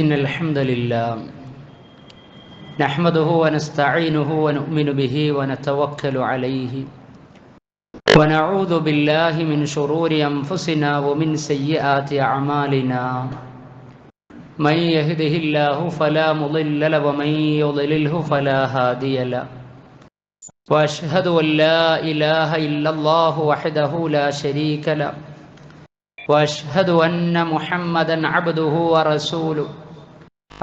إن الحمد لله نحمده ونستعينه ونؤمن به ونتوكل عليه ونعوذ بالله من شرور أنفسنا ومن سيئات أعمالنا من يهده الله فلا مضل له ومن يضلله فلا هادي له وأشهد أن لا إله إلا الله وحده لا شريك له وأشهد أن محمدا عبده ورسوله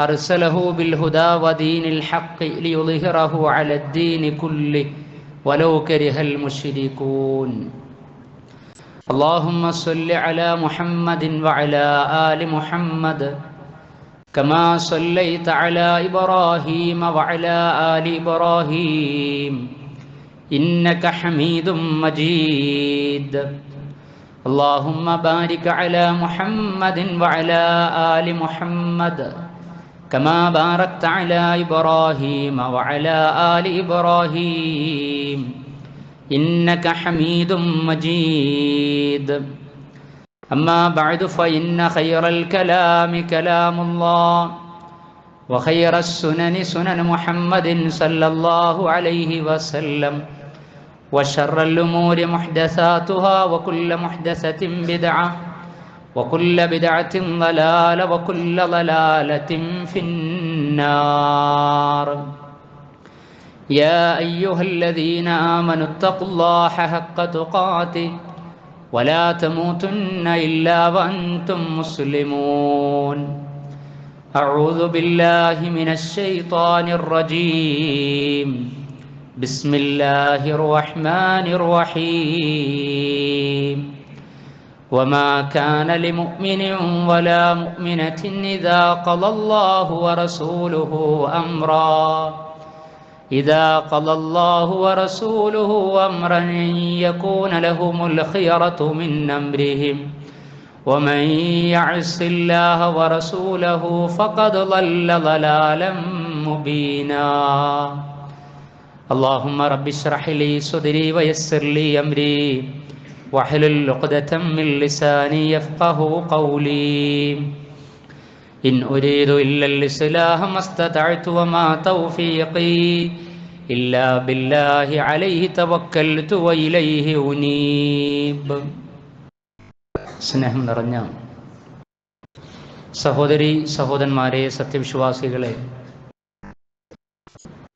أرسله بالهدى ودين الحق ليظهره على الدين كله ولو كره المشركون اللهم صل على محمد وعلى آل محمد كما صليت على إبراهيم وعلى آل إبراهيم إنك حميد مجيد اللهم بارك على محمد وعلى آل محمد كما باركت على إبراهيم وعلى آل إبراهيم إنك حميد مجيد أما بعد فإن خير الكلام كلام الله وخير السنن سنن محمد صلى الله عليه وسلم وشر الأمور محدثاتها وكل محدثة بدعة وكل بدعة ضلالة وكل ضلالة في النار يا أيها الذين آمنوا اتقوا الله حق تقاته ولا تموتن إلا وأنتم مسلمون أعوذ بالله من الشيطان الرجيم بسم الله الرحمن الرحيم وما كان لمؤمن ولا مؤمنة إذا قضى الله ورسوله أمرا أن يكون لهم الخيرة من أمرهم ومن يعص الله ورسوله فقد ضل ضلالا مبينا اللهم رب اشرح لي صدري ويسر لي أمري واحلل عقدة من لساني يفقهوا قولي إن أريد إلا الإصلاح ما استطعت وما توفيقي إلا بالله عليه توكلت وإليه أنيب. സ്നേഹം നിറഞ്ഞ സഹോദരി സഹോദരന്മാരെ, സത്യവിശ്വാസികളെ,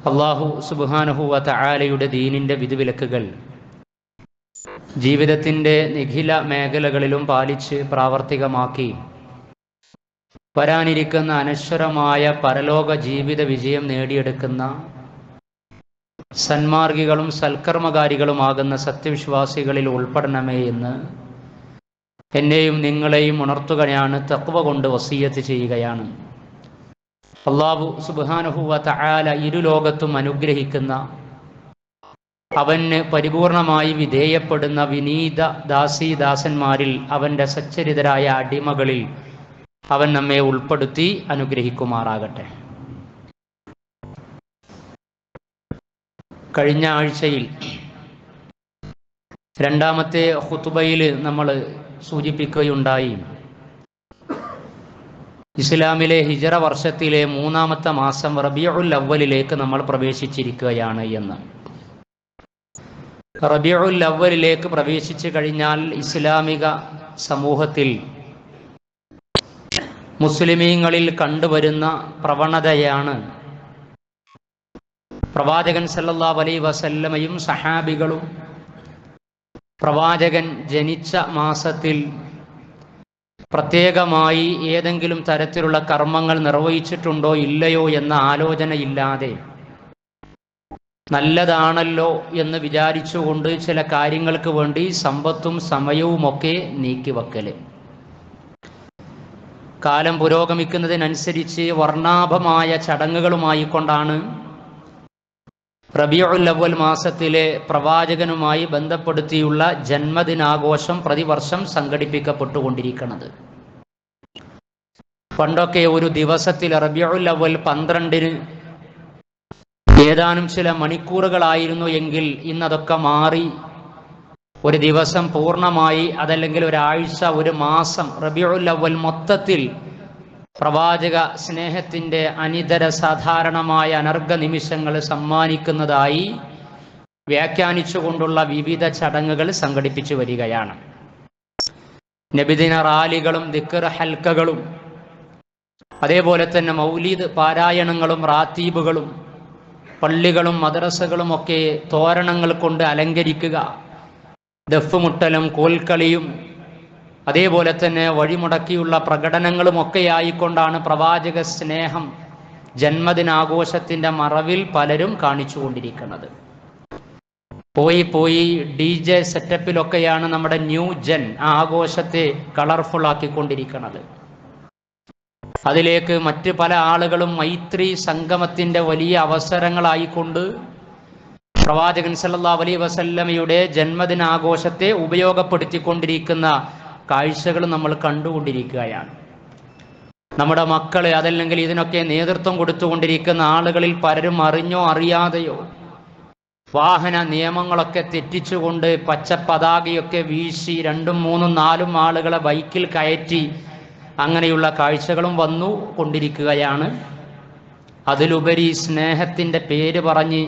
അല്ലാഹു സുബ്ഹാനഹു വ തആലയുടെ ദീനിൻ്റെ വിധിവിലക്കുകൾ ജീവിതത്തിൻ്റെ നിഖില മേഖലകളിലും പാലിച്ച് പ്രാവർത്തികമാക്കി വരാനിരിക്കുന്ന അനശ്വരമായ പരലോക ജീവിത വിജയം നേടിയെടുക്കുന്ന സന്മാർഗികളും സൽക്കർമ്മകാരികളുമാകുന്ന സത്യവിശ്വാസികളിൽ ഉൾപ്പെടണമേ എന്ന് എന്നെയും നിങ്ങളെയും ഉണർത്തുകയാണ്, തഖ്വ കൊണ്ട് വസിയ്യത്ത് ചെയ്യുകയാണ്. അല്ലാഹു സുബ്ഹാനഹു വ തആല ഇരുലോകത്തും അനുഗ്രഹിക്കുന്ന, അവന് പരിപൂർണമായി വിധേയപ്പെടുന്ന വിനീത ദാസീദാസന്മാരിൽ, അവൻ്റെ സച്ചരിതരായ അടിമകളിൽ അവൻ നമ്മെ ഉൾപ്പെടുത്തി അനുഗ്രഹിക്കുമാറാകട്ടെ. കഴിഞ്ഞ ആഴ്ചയിൽ രണ്ടാമത്തെ ഖുതുബയിൽ നമ്മൾ സൂചിപ്പിക്കുകയുണ്ടായി, ഇസ്ലാമിലെ ഹിജറ വർഷത്തിലെ 3-ാമത്തെ മാസം റബീഉൽ അവ്വലിലേക്ക് നമ്മൾ പ്രവേശിച്ചിരിക്കുകയാണ് എന്ന്. റബീഉൽ അവ്വലിലേക്ക് പ്രവേശിച്ചു കഴിഞ്ഞാൽ ഇസ്ലാമിക സമൂഹത്തിൽ മുസ്ലിമീങ്ങളിൽ കണ്ടുവരുന്ന പ്രവണതയാണ് പ്രവാചകൻ സല്ലല്ലാഹു അലൈഹി വസല്ലമയും സഹാബികളും പ്രവാചകൻ ജനിച്ച മാസത്തിൽ പ്രത്യേകമായി ഏതെങ്കിലും തരത്തിലുള്ള കർമ്മങ്ങൾ നിർവഹിച്ചിട്ടുണ്ടോ ഇല്ലയോ എന്ന ആലോചനയില്ലാതെ നല്ലതാണല്ലോ എന്ന് വിചാരിച്ചുകൊണ്ട് ചില കാര്യങ്ങൾക്ക് വേണ്ടി സമ്പത്തും സമയവുമൊക്കെ നീക്കിവെക്കല്. കാലം പുരോഗമിക്കുന്നതിനനുസരിച്ച് വർണ്ണാഭമായ ചടങ്ങുകളുമായി കൊണ്ടാണ് റബീഉൽ അവ്വൽ മാസത്തിലെ പ്രവാചകനുമായി ബന്ധപ്പെടുത്തിയുള്ള ജന്മദിനാഘോഷം പ്രതിവർഷം സംഘടിപ്പിക്കപ്പെട്ടുകൊണ്ടിരിക്കുന്നത്. പണ്ടൊക്കെ ഒരു ദിവസത്തിൽ റബീഉൽ അവ്വൽ 12-ന് ഏതാനും ചില മണിക്കൂറുകളായിരുന്നു എങ്കിൽ ഇന്നതൊക്കെ മാറി ഒരു ദിവസം പൂർണ്ണമായി, അതല്ലെങ്കിൽ ഒരാഴ്ച, ഒരു മാസം, റബീഉൽ അവ്വൽ മൊത്തത്തിൽ പ്രവാചക സ്നേഹത്തിൻ്റെ അനിതര സാധാരണമായ അനർഘ നിമിഷങ്ങൾ സമ്മാനിക്കുന്നതായി വ്യാഖ്യാനിച്ചുകൊണ്ടുള്ള വിവിധ ചടങ്ങുകൾ സംഘടിപ്പിച്ചു വരികയാണ്. നബിദിന റാലികളും ദിക്ർ ഹൽക്കകളും, അതേപോലെ തന്നെ മൗലീദ് പാരായണങ്ങളും റാത്തീബുകളും, പള്ളികളും മദ്രസകളും ഒക്കെ തോരണങ്ങൾ കൊണ്ട് അലങ്കരിക്കുക, ദഫ് മുട്ടലും കോൽക്കളിയും അതേപോലെ തന്നെ വഴിമുടക്കിയുള്ള പ്രകടനങ്ങളും ഒക്കെ ആയിക്കൊണ്ടാണ് പ്രവാചക സ്നേഹം ജന്മദിനാഘോഷത്തിൻ്റെ മറവിൽ പലരും കാണിച്ചു കൊണ്ടിരിക്കുന്നത്. പോയി DJ സെറ്റപ്പിലൊക്കെയാണ് നമ്മുടെ ന്യൂ ജെൻ ആ ആഘോഷത്തെ കളർഫുൾ ആക്കിക്കൊണ്ടിരിക്കുന്നത്. അതിലേക്ക് മറ്റ് പല ആളുകളും മൈത്രി സംഗമത്തിൻ്റെ വലിയ അവസരങ്ങളായിക്കൊണ്ട് പ്രവാചകൻ സല്ലല്ലാഹു അലൈഹി വസല്ലമയുടെ ജന്മദിനാഘോഷത്തെ ഉപയോഗപ്പെടുത്തിക്കൊണ്ടിരിക്കുന്ന കാഴ്ചകൾ നമ്മൾ കണ്ടുകൊണ്ടിരിക്കുകയാണ്. നമ്മുടെ മക്കള്, അതല്ലെങ്കിൽ ഇതിനൊക്കെ നേതൃത്വം കൊടുത്തുകൊണ്ടിരിക്കുന്ന ആളുകളിൽ പലരും അറിഞ്ഞോ അറിയാതെയോ വാഹന നിയമങ്ങളൊക്കെ തെറ്റിച്ചുകൊണ്ട് പച്ച പതാകയൊക്കെ വീശി 2, 3, 4 ആളുകളെ ബൈക്കിൽ കയറ്റി അങ്ങനെയുള്ള കാഴ്ചകളും വന്നു കൊണ്ടിരിക്കുകയാണ്. അതിലുപരി സ്നേഹത്തിൻ്റെ പേര് പറഞ്ഞ്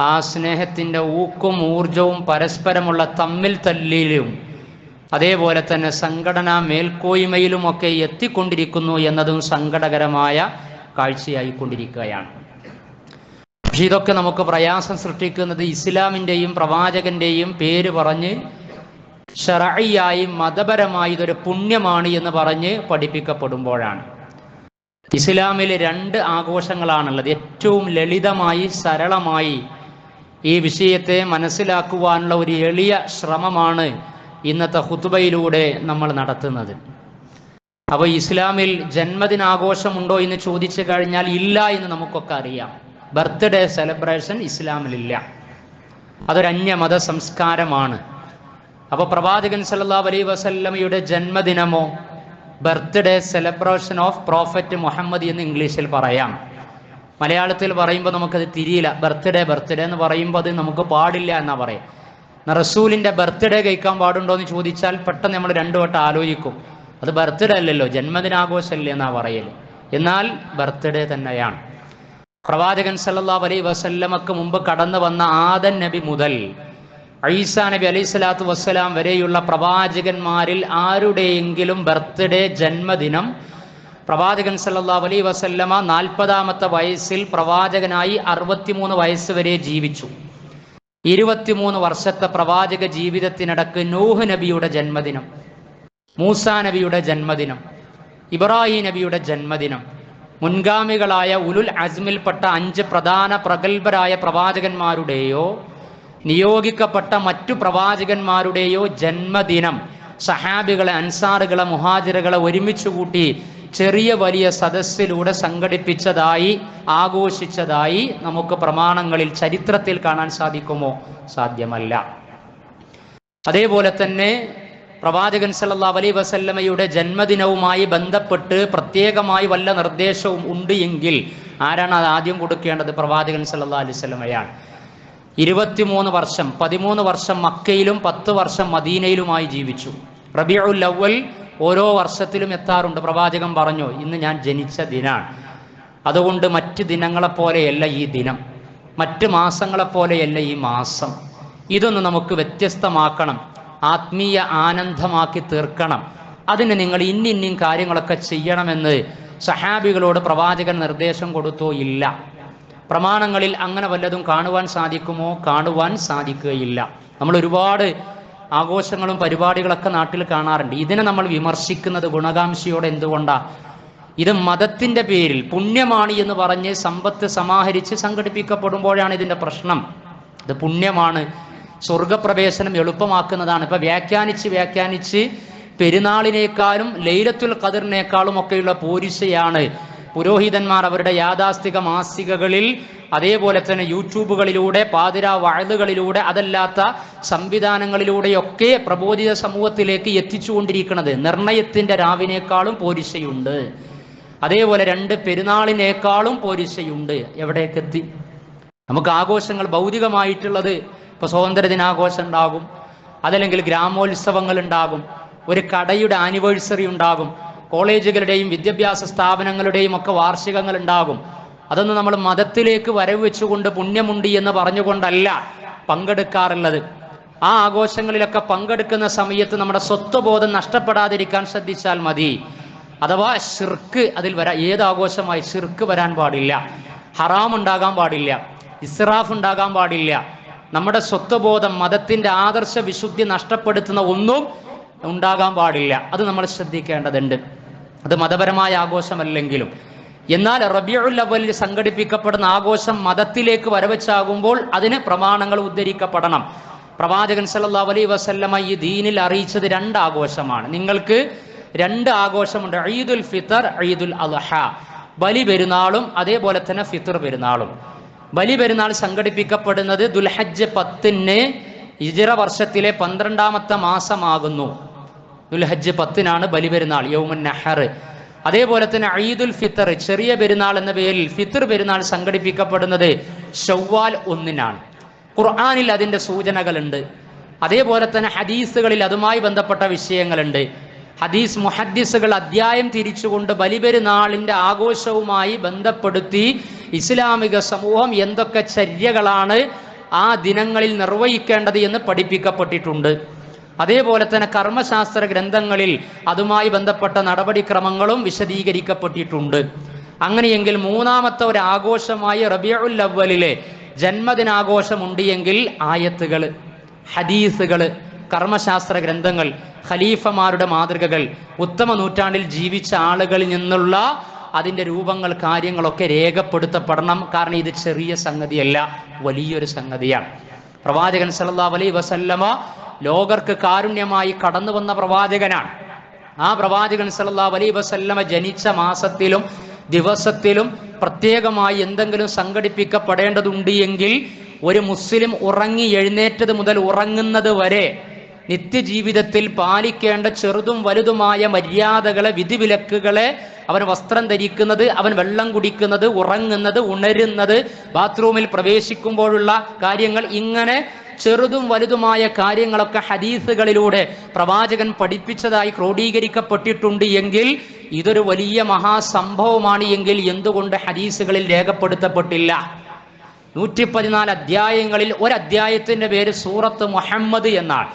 ആ സ്നേഹത്തിൻ്റെ ഊക്കും ഊർജവും പരസ്പരമുള്ള തമ്മിൽ തല്ലിലും അതേപോലെ തന്നെ സംഘടനാ മേൽക്കോയ്മയിലുമൊക്കെ എത്തിക്കൊണ്ടിരിക്കുന്നു എന്നതും സങ്കടകരമായ കാഴ്ചയായിക്കൊണ്ടിരിക്കുകയാണ്. പക്ഷെ ഇതൊക്കെ നമുക്ക് പ്രയാസം സൃഷ്ടിക്കുന്നത് ഇസ്ലാമിൻ്റെയും പ്രവാചകന്റെയും പേര് പറഞ്ഞ് ശർഈയായി മതപരമായി ഇതൊരു പുണ്യമാണ് എന്ന് പറഞ്ഞ് പഠിപ്പിക്കപ്പെടുമ്പോഴാണ്. ഇസ്ലാമിൽ 2 ആഘോഷങ്ങളാണുള്ളത്. ഏറ്റവും ലളിതമായി സരളമായി ഈ വിഷയത്തെ മനസ്സിലാക്കുവാനുള്ള ഒരു എളിയ ശ്രമമാണ് ഇന്നത്തെ ഖുതുബയിലൂടെ നമ്മൾ നടത്തുന്നത്. അപ്പോൾ ഇസ്ലാമിൽ ജന്മദിനാഘോഷമുണ്ടോ എന്ന് ചോദിച്ചു കഴിഞ്ഞാൽ ഇല്ല എന്ന് നമുക്കൊക്കെ അറിയാം. ബർത്ത്ഡേ സെലിബ്രേഷൻ ഇസ്ലാമിലില്ല. അതൊരു അന്യമത സംസ്കാരമാണ്. അപ്പോൾ പ്രവാചകൻ സല്ലല്ലാഹു അലൈഹി വസല്ലമയുടെ ജന്മദിനമോ birthday celebration of prophet Muhammad എന്ന് ഇംഗ്ലീഷിൽ പറയാം. മലയാളത്തിൽ പറയുമ്പോൾ നമുക്കത് തിരിയില്ല. ബർത്ത്ഡേ എന്ന് പറയുമ്പോൾ അത് നമുക്ക് പാടില്ല എന്നാ പറയാം. റസൂലിൻ്റെ ബർത്ത്ഡേ കഴിക്കാൻ പാടുണ്ടോ എന്ന് ചോദിച്ചാൽ പെട്ടെന്ന് നമ്മൾ 2 വട്ടം ആലോചിക്കും. അത് ബർത്ത്ഡേ അല്ലല്ലോ, ജന്മദിനാഘോഷമല്ലേ എന്നാ പറയൽ. എന്നാൽ ബർത്ത്ഡേ തന്നെയാണ്. പ്രവാചകൻ സല്ലല്ലാഹു അലൈഹി വസല്ലമക്ക് മുമ്പ് കടന്നു വന്ന ആദം നബി മുതൽ ഈസാ നബി അലൈഹി സ്വലാത്തു വസ്സലാം വരെയുള്ള പ്രവാചകന്മാരിൽ ആരുടെയെങ്കിലും ബർത്ത്ഡേ ജന്മദിനം പ്രവാചകൻ സല്ലല്ലാഹു അലൈഹി വസല്ലമ 40-ാമത്തെ വയസ്സിൽ പ്രവാചകനായി 63 വയസ്സ് വരെ ജീവിച്ചു. 23 വർഷത്തെ പ്രവാചക ജീവിതത്തിനിടക്ക് നൂഹ് നബിയുടെ ജന്മദിനം, മൂസാ നബിയുടെ ജന്മദിനം, ഇബ്രാഹിം നബിയുടെ ജന്മദിനം, മുൻഗാമികളായ ഉലുൽ അസ്മിൽപ്പെട്ട 5 പ്രധാന പ്രഗത്ഭരായ പ്രവാചകന്മാരുടെയോ നിയോഗിക്കപ്പെട്ട മറ്റു പ്രവാചകന്മാരുടെയോ ജന്മദിനം സഹാബികളെ, അൻസാറുകളെ, മുഹാജിറുകളെ ഒരുമിച്ച് കൂട്ടി ചെറിയ വലിയ സദസ്സിലൂടെ സംഘടിപ്പിച്ചതായി, ആഘോഷിച്ചതായി നമുക്ക് പ്രമാണങ്ങളിൽ, ചരിത്രത്തിൽ കാണാൻ സാധിക്കുമോ? സാധ്യമല്ല. അതേപോലെ തന്നെ പ്രവാചകൻ സല്ലല്ലാഹു അലൈഹി വസല്ലമയുടെ ജന്മദിനവുമായി ബന്ധപ്പെട്ട് പ്രത്യേകമായി വല്ല നിർദ്ദേശവും ഉണ്ട് എങ്കിൽ ആരാണ് അത് ആദ്യം കൊടുക്കേണ്ടത്? പ്രവാചകൻ സല്ലല്ലാഹു അലൈഹി വസല്ലമയാണ്. 23 വർഷം, 13 വർഷം മക്കയിലും 10 വർഷം മദീനയിലുമായി ജീവിച്ചു. റബീഉൽ അവ്വൽ ഓരോ വർഷത്തിലും എത്താറുണ്ട്. പ്രവാചകൻ പറഞ്ഞു, ഇന്ന് ഞാൻ ജനിച്ച ദിനാണ്, അതുകൊണ്ട് മറ്റ് ദിനങ്ങളെപ്പോലെയല്ല ഈ ദിനം, മറ്റ് മാസങ്ങളെപ്പോലെയല്ല ഈ മാസം. ഇതൊന്ന് നമുക്ക് വ്യത്യസ്തമാക്കണം, ആത്മീയ ആനന്ദമാക്കി തീർക്കണം. അതിന് നിങ്ങൾ ഇന്നിന്നും കാര്യങ്ങളൊക്കെ ചെയ്യണമെന്ന് സഹാബികളോട് പ്രവാചകൻ നിർദ്ദേശം കൊടുത്തോ? ഇല്ല. പ്രമാണങ്ങളിൽ അങ്ങനെ വല്ലതും കാണുവാൻ സാധിക്കുമോ? കാണുവാൻ സാധിക്കുകയില്ല. നമ്മൾ ഒരുപാട് ആഘോഷങ്ങളും പരിപാടികളൊക്കെ നാട്ടിൽ കാണാറുണ്ട്. ഇതിനെ നമ്മൾ വിമർശിക്കുന്നത് ഗുണകാംക്ഷയോടെ എന്തുകൊണ്ടാണ്? ഇത് മതത്തിൻ്റെ പേരിൽ പുണ്യമാണ് എന്ന് പറഞ്ഞ് സമ്പത്ത് സമാഹരിച്ച് സംഘടിപ്പിക്കപ്പെടുമ്പോഴാണ് ഇതിൻ്റെ പ്രശ്നം. ഇത് പുണ്യമാണ്, സ്വർഗപ്രവേശനം എളുപ്പമാക്കുന്നതാണ്. ഇപ്പം വ്യാഖ്യാനിച്ച് പെരുന്നാളിനേക്കാളും ലൈലത്തുൽ ഖദറിനേക്കാളും ഒക്കെയുള്ള പോരിശയാണ് പുരോഹിതന്മാർ അവരുടെ യാഥാസ്ഥിക മാസികകളിൽ, അതേപോലെ തന്നെ യൂട്യൂബുകളിലൂടെ, പാതിരാ വഅളുകളിലൂടെ, അതല്ലാത്ത സംവിധാനങ്ങളിലൂടെയൊക്കെ പ്രബോധിത സമൂഹത്തിലേക്ക് എത്തിച്ചുകൊണ്ടിരിക്കുന്നത്. നിർണയത്തിൻ്റെ രാവിനേക്കാളും പോരിശയുണ്ട്, അതേപോലെ 2 പെരുന്നാളിനേക്കാളും പോരിശയുണ്ട്. എവിടേക്കെത്തി? നമുക്ക് ആഘോഷങ്ങൾ ഭൗതികമായിട്ടുള്ളത്, ഇപ്പോൾ സ്വാതന്ത്ര്യ ദിനാഘോഷം ഉണ്ടാകും, അതല്ലെങ്കിൽ ഗ്രാമോത്സവങ്ങൾ ഉണ്ടാകും, ഒരു കടയുടെ ആനിവേഴ്സറി ഉണ്ടാകും, കോളേജുകളുടെയും വിദ്യാഭ്യാസ സ്ഥാപനങ്ങളുടെയും ഒക്കെ വാർഷികങ്ങൾ ഉണ്ടാകും. അതൊന്നും നമ്മൾ മതത്തിലേക്ക് വരവ് വെച്ചുകൊണ്ട് പുണ്യമുണ്ട് എന്ന് പറഞ്ഞുകൊണ്ടല്ല പങ്കെടുക്കാറുള്ളത്. ആ ആഘോഷങ്ങളിലൊക്കെ പങ്കെടുക്കുന്ന സമയത്ത് നമ്മുടെ സ്വത്വബോധം നഷ്ടപ്പെടാതിരിക്കാൻ ശ്രദ്ധിച്ചാൽ മതി. അഥവാ ശിർക്ക് അതിൽ വരാൻ, ഏത് ആഘോഷമായി ശിർക്ക് വരാൻ പാടില്ല, ഹറാം ഉണ്ടാകാൻ പാടില്ല, ഇസ്രാഫ് ഉണ്ടാകാൻ പാടില്ല. നമ്മുടെ സ്വത്വബോധം, മതത്തിന്റെ ആദർശ വിശുദ്ധി നഷ്ടപ്പെടുത്തുന്ന ഒന്നും ഉണ്ടാകാൻ പാടില്ല. അത് നമ്മൾ ശ്രദ്ധിക്കേണ്ടതുണ്ട്. അത് മതപരമായ ആഘോഷമല്ലെങ്കിലും. എന്നാൽ റബീഉൽ അവ്വലിൽ സംഘടിപ്പിക്കപ്പെടുന്ന ആഘോഷം മതത്തിലേക്ക് വരവച്ചാകുമ്പോൾ അതിന് പ്രമാണങ്ങൾ ഉദ്ധരിക്കപ്പെടണം. പ്രവാചകൻ സല്ലല്ലാഹു അലൈഹി വസല്ലമ ഈ ദീനിൽ അറിയിച്ചത് 2 ആഘോഷമാണ്. നിങ്ങൾക്ക് 2 ആഘോഷമുണ്ട്, ഈദുൽ ഫിത്തർ, ഈദുൽ അദ്ഹ. ബലി പെരുന്നാളും അതേപോലെ തന്നെ ഫിത്തർ പെരുന്നാളും. ബലി പെരുന്നാൾ സംഘടിപ്പിക്കപ്പെടുന്നത് ദുൽഹജ്ജ് 10-ന് ഹിജ്റ വർഷത്തിലെ 12ാമത്തെ മാസമാകുന്നു. ദുൽഹജ്ജ് 10-നാണ് ബലി പെരുന്നാൾ, യൗമുൻ നഹർ. അതേപോലെ തന്നെ ഈദുൽ ഫിത്തർ, ചെറിയ പെരുന്നാൾ എന്ന പേരിൽ ഫിത്തർ പെരുന്നാൾ സംഘടിപ്പിക്കപ്പെടുന്നത് ശവ്വാൽ 1-നാണ്. ഖുർആനിൽ അതിൻ്റെ സൂചനകളുണ്ട്. അതേപോലെ തന്നെ ഹദീസുകളിൽ അതുമായി ബന്ധപ്പെട്ട വിഷയങ്ങളുണ്ട്. ഹദീസ് മുഹദ്ദിസുകൾ അധ്യായം തിരിച്ചുകൊണ്ട് ബലിപെരുന്നാളിൻ്റെ ആഘോഷവുമായി ബന്ധപ്പെടുത്തി ഇസ്ലാമിക സമൂഹം എന്തൊക്കെ ചര്യകളാണ് ആ ദിനങ്ങളിൽ നിർവഹിക്കേണ്ടത് എന്ന് പഠിപ്പിക്കപ്പെട്ടിട്ടുണ്ട്. അതേപോലെ തന്നെ കർമ്മശാസ്ത്ര ഗ്രന്ഥങ്ങളിൽ അതുമായി ബന്ധപ്പെട്ട നടപടിക്രമങ്ങളും വിശദീകരിക്കപ്പെട്ടിട്ടുണ്ട്. അങ്ങനെയെങ്കിൽ 3ാമത്തെ ഒരു ആഘോഷമായി റബീഉൽ അവ്വലിലെ ജന്മദിനാഘോഷമുണ്ട് എങ്കിൽ ആയത്തുകൾ, ഹദീസുകൾ, കർമ്മശാസ്ത്ര ഗ്രന്ഥങ്ങൾ, ഖലീഫമാരുടെ മാതൃകകൾ, ഉത്തമ നൂറ്റാണ്ടിൽ ജീവിച്ച ആളുകളിൽ നിന്നുള്ള അതിൻ്റെ രൂപങ്ങൾ, കാര്യങ്ങളൊക്കെ രേഖപ്പെടുത്തപ്പെടണം. കാരണം ഇത് ചെറിയ സംഗതിയല്ല, വലിയൊരു സംഗതിയാണ്. പ്രവാചകൻ സല്ലല്ലാഹു അലൈഹി വസല്ലമ ലോകർക്ക് കാരുണ്യമായി കടന്നു വന്ന പ്രവാചകനാണ്. ആ പ്രവാചകൻ സല്ലല്ലാഹു അലൈഹി വസല്ലമ ജനിച്ച മാസത്തിലും ദിവസത്തിലും പ്രത്യേകമായി എന്തെങ്കിലും സംഘടിപ്പിക്കപ്പെടേണ്ടതുണ്ട് എങ്കിൽ ഒരു മുസ്ലിം ഉറങ്ങി എഴുന്നേറ്റത് മുതൽ ഉറങ്ങുന്നത് വരെ നിത്യജീവിതത്തിൽ പാലിക്കേണ്ട ചെറുതും വലുതുമായ മര്യാദകളെ, വിധിവിലക്കുകളെ, അവൻ വസ്ത്രം ധരിക്കുന്നത്, അവൻ വെള്ളം കുടിക്കുന്നത്, ഉറങ്ങുന്നത്, ഉണരുന്നത്, ബാത്റൂമിൽ പ്രവേശിക്കുമ്പോഴുള്ള കാര്യങ്ങൾ, ഇങ്ങനെ ചെറുതും വലുതുമായ കാര്യങ്ങളൊക്കെ ഹദീസുകളിലൂടെ പ്രവാചകൻ പഠിപ്പിച്ചതായി ക്രോഡീകരിക്കപ്പെട്ടിട്ടുണ്ട് എങ്കിൽ ഇതൊരു വലിയ മഹാസംഭവമാണ്. എങ്കിൽ എന്തുകൊണ്ട് ഹദീസുകളിൽ രേഖപ്പെടുത്തപ്പെട്ടില്ല? 114 അധ്യായങ്ങളിൽ ഒരു അധ്യായത്തിന്റെ പേര് സൂറത്ത് മുഹമ്മദ് എന്നാണ്.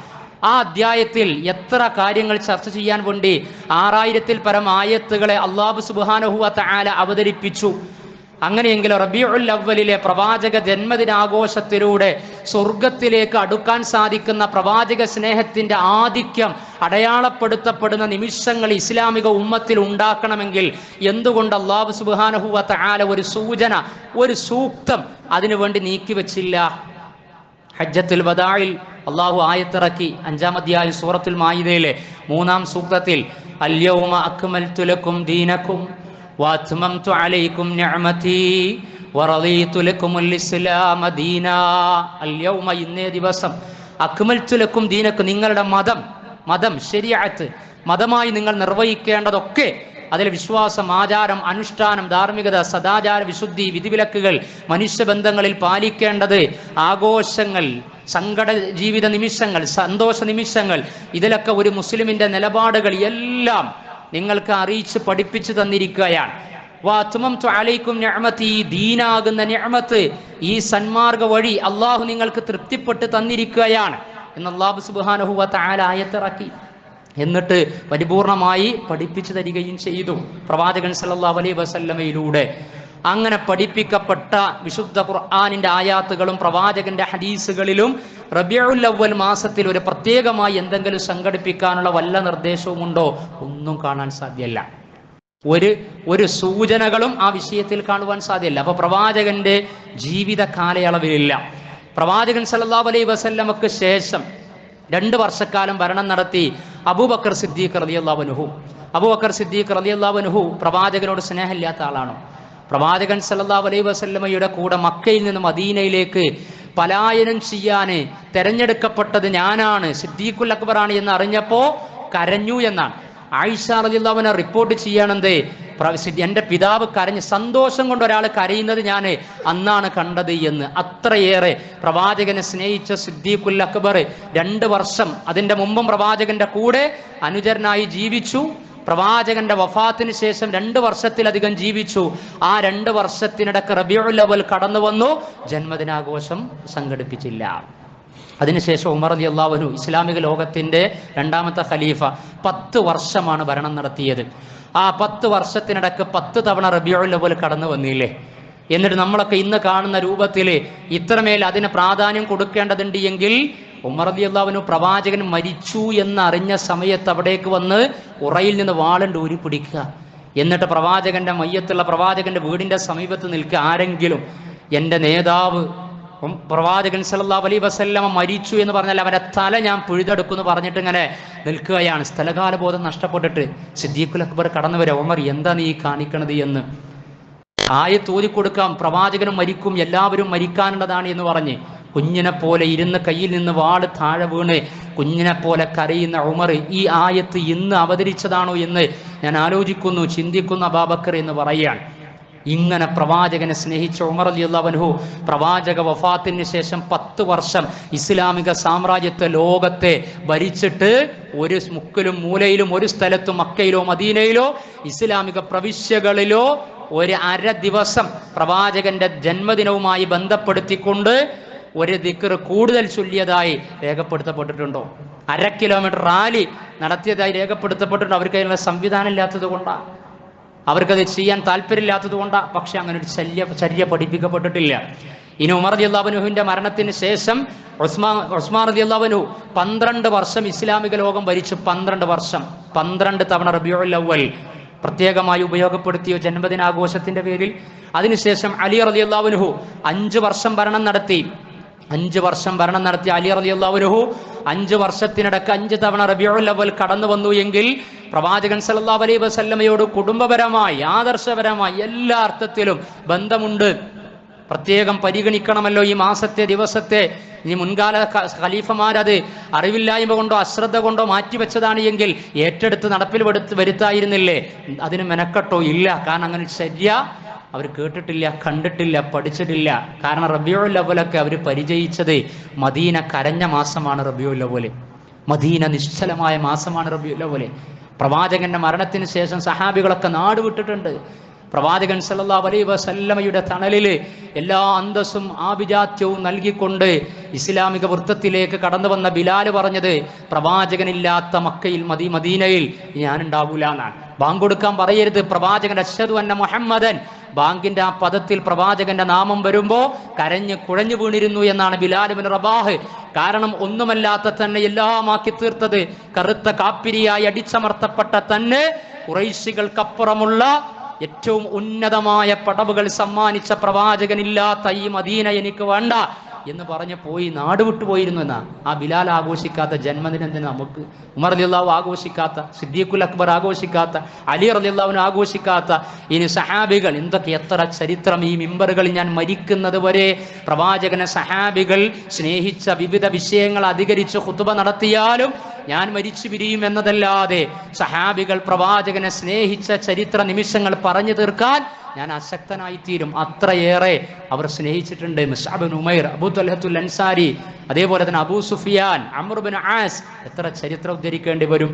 ആ അധ്യായത്തിൽ എത്ര കാര്യങ്ങൾ ചർച്ച ചെയ്യാൻ വേണ്ടി 6000-ൽ പരം ആയത്തുകളെ അല്ലാഹു സുബ്ഹാനഹു വ തആല അവതരിപ്പിച്ചു. അങ്ങനെയെങ്കിൽ റബീഉൽ അവ്വലിലെ പ്രവാചക ജന്മദിനാഘോഷത്തിലൂടെ സ്വർഗത്തിലേക്ക് അടുക്കാൻ സാധിക്കുന്ന പ്രവാചക സ്നേഹത്തിന്റെ ആധിക്യം അടയാളപ്പെടുത്തപ്പെടുന്ന നിമിഷങ്ങൾ ഇസ്ലാമിക ഉമ്മത്തിൽ ഉണ്ടാക്കണമെങ്കിൽ എന്തുകൊണ്ട് അല്ലാഹു സുബ്ഹാനഹു വ തആല ഒരു സൂചന, ഒരു സൂക്തം അതിനുവേണ്ടി നീക്കിവെച്ചില്ല? ഹജ്ജത്തുൽ വദാഇൽ അല്ലാഹു ആയത്തിറക്കി. 5-ാം അധ്യായം സൂറത്തുൽ മാഇദയിലെ 3-ാം സൂക്തത്തിൽ അൽയൗമ അക്മൽതു ലക്കും ദീനക്കും വഅത്മംതു അലൈക്കും നിഅമതി വറളീതു ലക്കുമുൽ ഇസ്ലാമ ദീനാ. അൽയൗമ, ഇന്നേ ദിവസം, അക്മൽതു ലക്കും ദീനക്കും, നിങ്ങളുടെ മതം ശരീഅത്ത്, മതമായി നിങ്ങൾ നിർവഹിക്കേണ്ടതൊക്കെ, അതിൽ വിശ്വാസം, ആചാരം, അനുഷ്ഠാനം, ധാർമ്മികത, സദാചാര വിശുദ്ധി, വിധിവിലക്കുകൾ, മനുഷ്യബന്ധങ്ങളിൽ പാലിക്കേണ്ടത്, ആഘോഷങ്ങൾ, സങ്കട ജീവിത നിമിഷങ്ങൾ, സന്തോഷ നിമിഷങ്ങൾ, ഇതിലൊക്കെ ഒരു മുസ്ലിമിന്റെ നിലപാടുകൾ എല്ലാം നിങ്ങൾക്ക് അറിയിച്ച് പഠിപ്പിച്ചു തന്നിരിക്കുകയാണ്. വഅത്മംതു അലൈക്കും നിഅമതി, ദീനാകുന്ന നിഅമത്ത്, ഈ സന്മാർഗ വഴി അള്ളാഹു നിങ്ങൾക്ക് തൃപ്തിപ്പെട്ട് തന്നിരിക്കുകയാണ് എന്ന് അല്ലാഹു സുബ്ഹാനഹു വ തആല ആയത്തിറക്കി. എന്നിട്ട് പരിപൂർണമായി പഠിപ്പിച്ചു തരികയും ചെയ്തു പ്രവാചകൻ സല്ലല്ലാഹു അലൈഹി വസല്ലമയിലൂടെ. അങ്ങനെ പഠിപ്പിക്കപ്പെട്ട വിശുദ്ധ ഖുർആനിന്റെ ആയാത്തുകളും പ്രവാചകന്റെ ഹദീസുകളിലും റബീഉൽ അവ്വൽ മാസത്തിൽ ഒരു പ്രത്യേകമായി എന്തെങ്കിലും സംഘടിപ്പിക്കാനുള്ള വല്ല നിർദ്ദേശവും ഉണ്ടോ? ഒന്നും കാണാൻ സാധ്യമല്ല. ഒരു സൂചനകളും ആ വിഷയത്തിൽ കാണുവാൻ സാധ്യമല്ല. അപ്പൊ പ്രവാചകന്റെ ജീവിത കാലയളവിലില്ല. പ്രവാചകൻ സല്ലല്ലാഹു അലൈഹി വസല്ലമക്ക് ശേഷം 2 വർഷക്കാലം ഭരണം നടത്തി അബൂബക്കർ സിദ്ദീഖ് റളിയല്ലാഹു അൻഹു. അബൂബക്കർ സിദ്ദീഖ് റളിയല്ലാഹു അൻഹു പ്രവാചകനോട് സ്നേഹമില്ലാത്ത ആളാണോ? പ്രവാചകൻ സല്ലല്ലാഹു അലൈഹി വസല്ലമയുടെ കൂടെ മക്കയിൽ നിന്ന് മദീനയിലേക്ക് പലായനം ചെയ്യാൻ തെരഞ്ഞെടുക്കപ്പെട്ടത് ഞാനാണ്, സിദ്ദീഖുൽ അക്ബറാണ് എന്ന് അറിഞ്ഞപ്പോൾ കരഞ്ഞു എന്നാണ്. ആയിഷ റളിയല്ലാഹു അൻഹ റിപ്പോർട്ട് ചെയ്യണത്, എൻ്റെ പിതാവ് കരഞ്ഞ് സന്തോഷം കൊണ്ട് ഒരാൾ കരയുന്നത് ഞാൻ അന്നാണ് കണ്ടത് എന്ന്. അത്രയേറെ പ്രവാചകനെ സ്നേഹിച്ച സിദ്ദീഖുൽ അക്ബർ 2 വർഷം അതിൻ്റെ മുമ്പും പ്രവാചകന്റെ കൂടെ അനുചരനായി ജീവിച്ചു. പ്രവാചകന്റെ വഫാത്തിന് ശേഷം 2 വർഷത്തിലധികം ജീവിച്ചു. ആ 2 വർഷത്തിനിടക്ക് റബീഉൽ അവ്വൽ കടന്നു വന്നു, ജന്മദിനാഘോഷം സംഘടിപ്പിച്ചില്ല. അതിനുശേഷം ഉമർ റളിയല്ലാഹു അൻഹു ഇസ്ലാമിക ലോകത്തിന്റെ 2ാമത്തെ ഖലീഫ 10 വർഷമാണ് ഭരണം നടത്തിയത്. ആ 10 വർഷത്തിനിടക്ക് 10 തവണ റബീഉൽ അവ്വൽ കടന്നു വന്നില്ലേ? എന്നിട്ട് നമ്മളൊക്കെ ഇന്ന് കാണുന്ന രൂപത്തിൽ ഇത്രമേൽ അതിന് പ്രാധാന്യം കൊടുക്കേണ്ടതുണ്ട് എങ്കിൽ ഉമർ റളിയല്ലാഹു അൻഹു പ്രവാചകൻ മരിച്ചു എന്നറിഞ്ഞ സമയത്ത് അവിടേക്ക് വന്ന് ഉറയിൽ നിന്ന് വാളുണ്ട് ഊരി പിടിക്കുക. എന്നിട്ട് പ്രവാചകന്റെ മയ്യത്തുള്ള പ്രവാചകന്റെ വീടിന്റെ സമീപത്ത് നിൽക്കുക. ആരെങ്കിലും എൻ്റെ നേതാവ് പ്രവാചകൻ സല്ലല്ലാഹു അലൈഹി വസല്ലമ മരിച്ചു എന്ന് പറഞ്ഞാൽ അവന്റെ തല ഞാൻ പിഴുതെടുക്കുമെന്ന് പറഞ്ഞിട്ട് ഇങ്ങനെ നിൽക്കുകയാണ്. സ്ഥലകാലബോധം നഷ്ടപ്പെട്ടിട്ട് സിദ്ദീഖുൽ അക്ബർ കടന്നു വരിക. ഉമർ എന്താ നീ കാണിക്കണത് എന്ന്. ആയത്ത് ഓതിക്കൊടുക്കാം, പ്രവാചകനും മരിക്കും, എല്ലാവരും മരിക്കാനുള്ളതാണ് എന്ന് പറഞ്ഞ് കുഞ്ഞിനെ പോലെ ഇരുന്ന് കയ്യിൽ നിന്ന് വാള് താഴെ വീണ് കുഞ്ഞിനെ പോലെ കരയുന്ന ഉമർ ഈ ആയത്ത് ഇന്ന് അവതരിച്ചതാണോ എന്ന് ഞാൻ ആലോചിക്കുന്നു, ചിന്തിക്കുന്നു അബൂബക്കർ എന്ന് പറയുകയാണ്. ഇങ്ങനെ പ്രവാചകനെ സ്നേഹിച്ച ഉമർ റളിയല്ലാഹു അൻഹു പ്രവാചക വഫാത്തിന് ശേഷം 10 വർഷം ഇസ്ലാമിക സാമ്രാജ്യത്തെ ലോകത്തെ ഭരിച്ചിട്ട് ഒരു മുക്കിലും മൂലയിലും ഒരു സ്ഥലത്തും മക്കയിലോ മദീനയിലോ ഇസ്ലാമിക പ്രവിശ്യകളിലോ ഒരു അര ദിവസം പ്രവാചകന്റെ ജന്മദിനവുമായി ബന്ധപ്പെടുത്തിക്കൊണ്ട് ഒരു ദിക്ർ കൂടുതൽ ചൊല്ലിയതായി രേഖപ്പെടുത്തപ്പെട്ടിട്ടുണ്ടോ? 1/2 കിലോമീറ്റർ റാലി നടത്തിയതായി രേഖപ്പെടുത്തപ്പെട്ടിട്ടുണ്ടോ? അവർക്ക് അതിനുള്ള സംവിധാനം ഇല്ലാത്തത് കൊണ്ടാണ്, അവർക്കത് ചെയ്യാൻ താല്പര്യമില്ലാത്തത് കൊണ്ടാണ്. പക്ഷെ അങ്ങനെ ഒരു ചര്യ പഠിപ്പിക്കപ്പെട്ടിട്ടില്ല. ഇനി ഉമർ റളിയല്ലാഹു അൻഹുവിന്റെ മരണത്തിന് ശേഷം ഉസ്മാൻ റളിയല്ലാഹു അൻഹു 12 വർഷം ഇസ്ലാമിക ലോകം ഭരിച്ചു. 12 വർഷം 12 തവണ റബീഉൽ അവ്വൽ പ്രത്യേകമായി ഉപയോഗപ്പെടുത്തിയ ജന്മദിനാഘോഷത്തിന്റെ പേരിൽ. അതിനുശേഷം അലി റളിയല്ലാഹു അൻഹു 5 വർഷം ഭരണം നടത്തി. 5 വർഷം ഭരണം നടത്തിയ അലി റളിയല്ലാഹു അൻഹു 5 വർഷത്തിനിടക്ക് 5 തവണ റബീഉൽ അവ്വൽ കടന്നു വന്നു എങ്കിൽ പ്രവാചകൻ സല്ലല്ലാഹു അലൈഹി വസല്ലമയോട് കുടുംബപരമായി ആദർശപരമായി എല്ലാ അർത്ഥത്തിലും ബന്ധമുണ്ട്. പ്രത്യേകം പരിഗണിക്കണമല്ലോ ഈ മാസത്തെ ദിവസത്തെ. ഇനി മുൻകാല ഖലീഫമാരത് അറിവില്ലായ്മ കൊണ്ടോ അശ്രദ്ധ കൊണ്ടോ മാറ്റിവെച്ചതാണ് എങ്കിൽ ഏറ്റെടുത്ത് നടപ്പിൽ വരുത്തായിരുന്നില്ലേ? അതിന് മെനക്കെട്ടോ? ഇല്ല. കാരണം അങ്ങനെ ശരിയ അവർ കേട്ടിട്ടില്ല, കണ്ടിട്ടില്ല, പഠിച്ചിട്ടില്ല. കാരണം റബീഉൽ അവ്വലൊക്കെ അവർ പരിചയിച്ചത് മദീന കരഞ്ഞ മാസമാണ് റബീഉൽ അവ്വൽ. മദീന നിശ്ചലമായ മാസമാണ് റബീഉൽ അവ്വൽ. പ്രവാചകന്റെ മരണത്തിന് ശേഷം സഹാബികളൊക്കെ നാട് വിട്ടിട്ടുണ്ട്. പ്രവാചകൻ സല്ലല്ലാഹു അലൈഹി വസല്ലമയുടെ തണലിൽ എല്ലാ അന്തസ്സും ആഭിജാത്യവും നൽകിക്കൊണ്ട് ഇസ്ലാമിക വൃത്തത്തിലേക്ക് കടന്നു വന്ന ബിലാൽ പറഞ്ഞത് പ്രവാചകനില്ലാത്ത മക്കയിൽ മദീനയിൽ ഞാനുണ്ടാവൂല എന്നാണ്. ബാങ്ക് കൊടുക്കാൻ പറയരുത്, പ്രവാചകൻ അശ്ഹദു അന്ന മുഹമ്മദൻ, ബാങ്കിന്റെ ആ പദത്തിൽ പ്രവാചകന്റെ നാമം വരുമ്പോ കരഞ്ഞ് കുഴഞ്ഞു വീണിരുന്നു എന്നാണ് ബിലാൽ ഇബ്നു റബാഹ്. കാരണം ഒന്നുമല്ലാത്ത തന്നെ എല്ലാമാക്കി തീർത്തത്, കറുത്ത കാപ്പിരിയായി അടിച്ചമർത്തപ്പെട്ട തന്നെ ഖുറൈശികൾക്കപ്പുറമുള്ള ഏറ്റവും ഉന്നതമായ പടവുകൾ സമ്മാനിച്ച പ്രവാചകനില്ലാത്ത ഈ മദീന എനിക്ക് വേണ്ട എന്ന് പറഞ്ഞ് പോയി നാട് വിട്ടുപോയിരുന്നു എന്നാ. ആ ബിലാൽ ആഘോഷിക്കാത്ത ജന്മദിനം തന്നെ നമുക്ക്, ഉമർ റളിയല്ലാഹു ആഘോഷിക്കാത്ത, സിദ്ദീഖുൽ അക്ബർ ആഘോഷിക്കാത്ത, അലി റളിയല്ലാഹു ആഘോഷിക്കാത്ത ഇനി സഹാബികൾ എന്തൊക്കെ എത്ര ചരിത്രം. ഈ മിമ്പറുകളിൽ ഞാൻ മരിക്കുന്നത് വരെ പ്രവാചകനെ സഹാബികൾ സ്നേഹിച്ച വിവിധ വിഷയങ്ങൾ അധികരിച്ച് ഖുതുബ നടത്തിയാലും ഞാൻ മരിച്ചു പിരിയും എന്നതല്ലാതെ സഹാബികൾ പ്രവാചകനെ സ്നേഹിച്ച ചരിത്ര നിമിഷങ്ങൾ പറഞ്ഞു തീർക്കാൻ ഞാൻ അശക്തനായിത്തീരും. അത്രയേറെ അവർ സ്നേഹിച്ചിട്ടുണ്ട്. Musab bin Umair, Abu Talhatul Ansari, അതേപോലെ തന്നെ Abu Sufyan, Amr bin Aas, എത്ര ചരിത്രം ഉദ്ധരിക്കേണ്ടി വരും.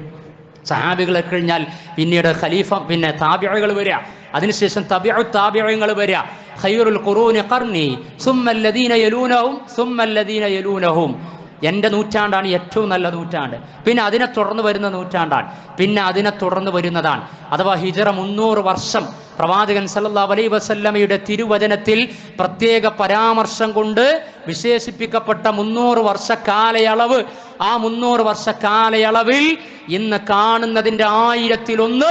സഹാബികളെ കഴിഞ്ഞാൽ പിന്നീട് ഖലീഫ, പിന്നെ താബിഈകൾ വരിക, അതിനുശേഷം താബിഈങ്ങൾ വരിക. ഖൈറുൽ ഖുറൂനി ഖർനി സുമ്മല്ലദീന യലൂനഹും സുമ്മല്ലദീന യലൂനഹും. എൻ്റെ നൂറ്റാണ്ടാണ് ഏറ്റവും നല്ല നൂറ്റാണ്ട്, പിന്നെ അതിനെ തുടർന്ന് വരുന്ന നൂറ്റാണ്ടാണ്, പിന്നെ അതിനെ തുടർന്ന് വരുന്നതാണ്. അഥവാ ഹിജറ 300 വർഷം പ്രവാചകൻ സല്ലല്ലാഹു അലൈഹി വസല്ലമയുടെ തിരുവചനത്തിൽ പ്രത്യേക പരാമർശം കൊണ്ട് വിശേഷിപ്പിക്കപ്പെട്ട 300 വർഷ കാലയളവ്. ആ 300 വർഷ കാലയളവിൽ ഇന്ന് കാണുന്നതിൻ്റെ 1000-1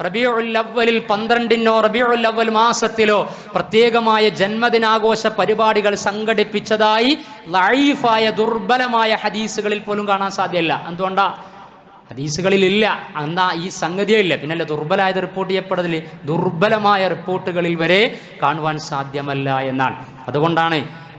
റബീഉൽ അവ്വലിൽ 12-നോ റബീഉൽ അവ്വൽ മാസത്തിലോ പ്രത്യേകമായ ജന്മദിനാഘോഷ പരിപാടികൾ സംഘടിപ്പിച്ചതായി ലഈഫായ ദുർബലമായ ഹദീസുകളിൽ പോലും കാണാൻ സാധ്യമല്ല. എന്തുകൊണ്ടാ? ഹദീസുകളിൽ ഇല്ല. എന്നാ ഈ സംഗതിയേ ഇല്ല. പിന്നല്ല ദുർബലമായത് റിപ്പോർട്ട് ചെയ്യപ്പെടുന്നില്ല. ദുർബലമായ റിപ്പോർട്ടുകളിൽ വരെ കാണുവാൻ സാധ്യമല്ല എന്നാണ്. അതുകൊണ്ടാണ്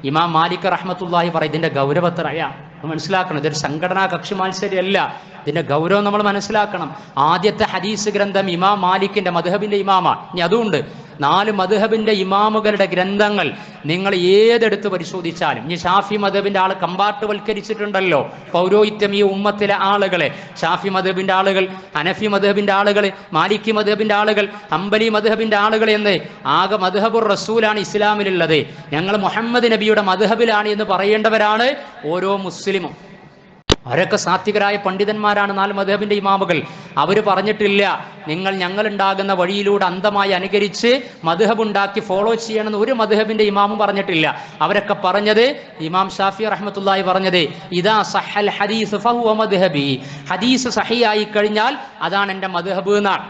ഇമാം മാലിക് റഹ്മത്തുള്ളാഹി പറയുന്നത് ഇതിന്റെ ഗൗരവത്തറയാ. മനസ്സിലാക്കണം. ഇതൊരു സംഘടനാ കക്ഷി മത്സരമല്ല. ഇതിന്റെ ഗൗരവം നമ്മൾ മനസ്സിലാക്കണം. ആദ്യത്തെ ഹദീസ് ഗ്രന്ഥം ഇമാം മാലിക്കിന്റെ മദ്ഹബിന്റെ ഇമാമാണ്. ഇനി അതുകൊണ്ട് 4 മദ്ഹബിന്റെ ഇമാമുകളുടെ ഗ്രന്ഥങ്ങൾ നിങ്ങൾ ഏതെടുത്ത് പരിശോധിച്ചാലും, ഇനി ഷാഫി മദ്ഹബിന്റെ ആൾ കമ്പാർട്ടുവൽക്കരിച്ചിട്ടുണ്ടല്ലോ പൗരോഹിത്യം ഈ ഉമ്മത്തിലെ ആളുകളെ. ഷാഫി മദ്ഹബിന്റെ ആളുകൾ, ഹനഫി മദ്ഹബിന്റെ ആളുകൾ, മാലിക്കി മദ്ഹബിന്റെ ആളുകൾ, ഹംബലി മദ്ഹബിന്റെ ആളുകൾ എന്ന് ആകെ മദ്ഹബുർ റസൂലാണ് ഇസ്ലാമിലുള്ളത്. ഞങ്ങൾ മുഹമ്മദ് നബിയുടെ മദ്ഹബിലാണ് എന്ന് പറയേണ്ടവരാണ് ഓരോ മുസ്ലിമും. അവരൊക്കെ സാത്വികരായ പണ്ഡിതന്മാരാണ് 4 മദ്ഹബിന്റെ ഇമാമുകൾ. അവർ പറഞ്ഞിട്ടില്ല നിങ്ങൾ ഞങ്ങളുണ്ടാകുന്ന വഴിയിലൂടെ അന്ധമായി അനുകരിച്ച് മദ്ഹബ് ഉണ്ടാക്കി ഫോളോ ചെയ്യണമെന്ന് ഒരു മദ്ഹബിന്റെ ഇമാമും പറഞ്ഞിട്ടില്ല. അവരൊക്കെ പറഞ്ഞത്, ഇമാം ഷാഫി റഹ്മത്തുള്ളാഹി പറഞ്ഞത്, ഇദാ സഹൽ ഹദീസ് ഫഹുവ മദ്ഹബി, ഹദീസ് സഹിയായി കഴിഞ്ഞാൽ അതാണ് എൻ്റെ മദ്ഹബ് എന്നാണ്.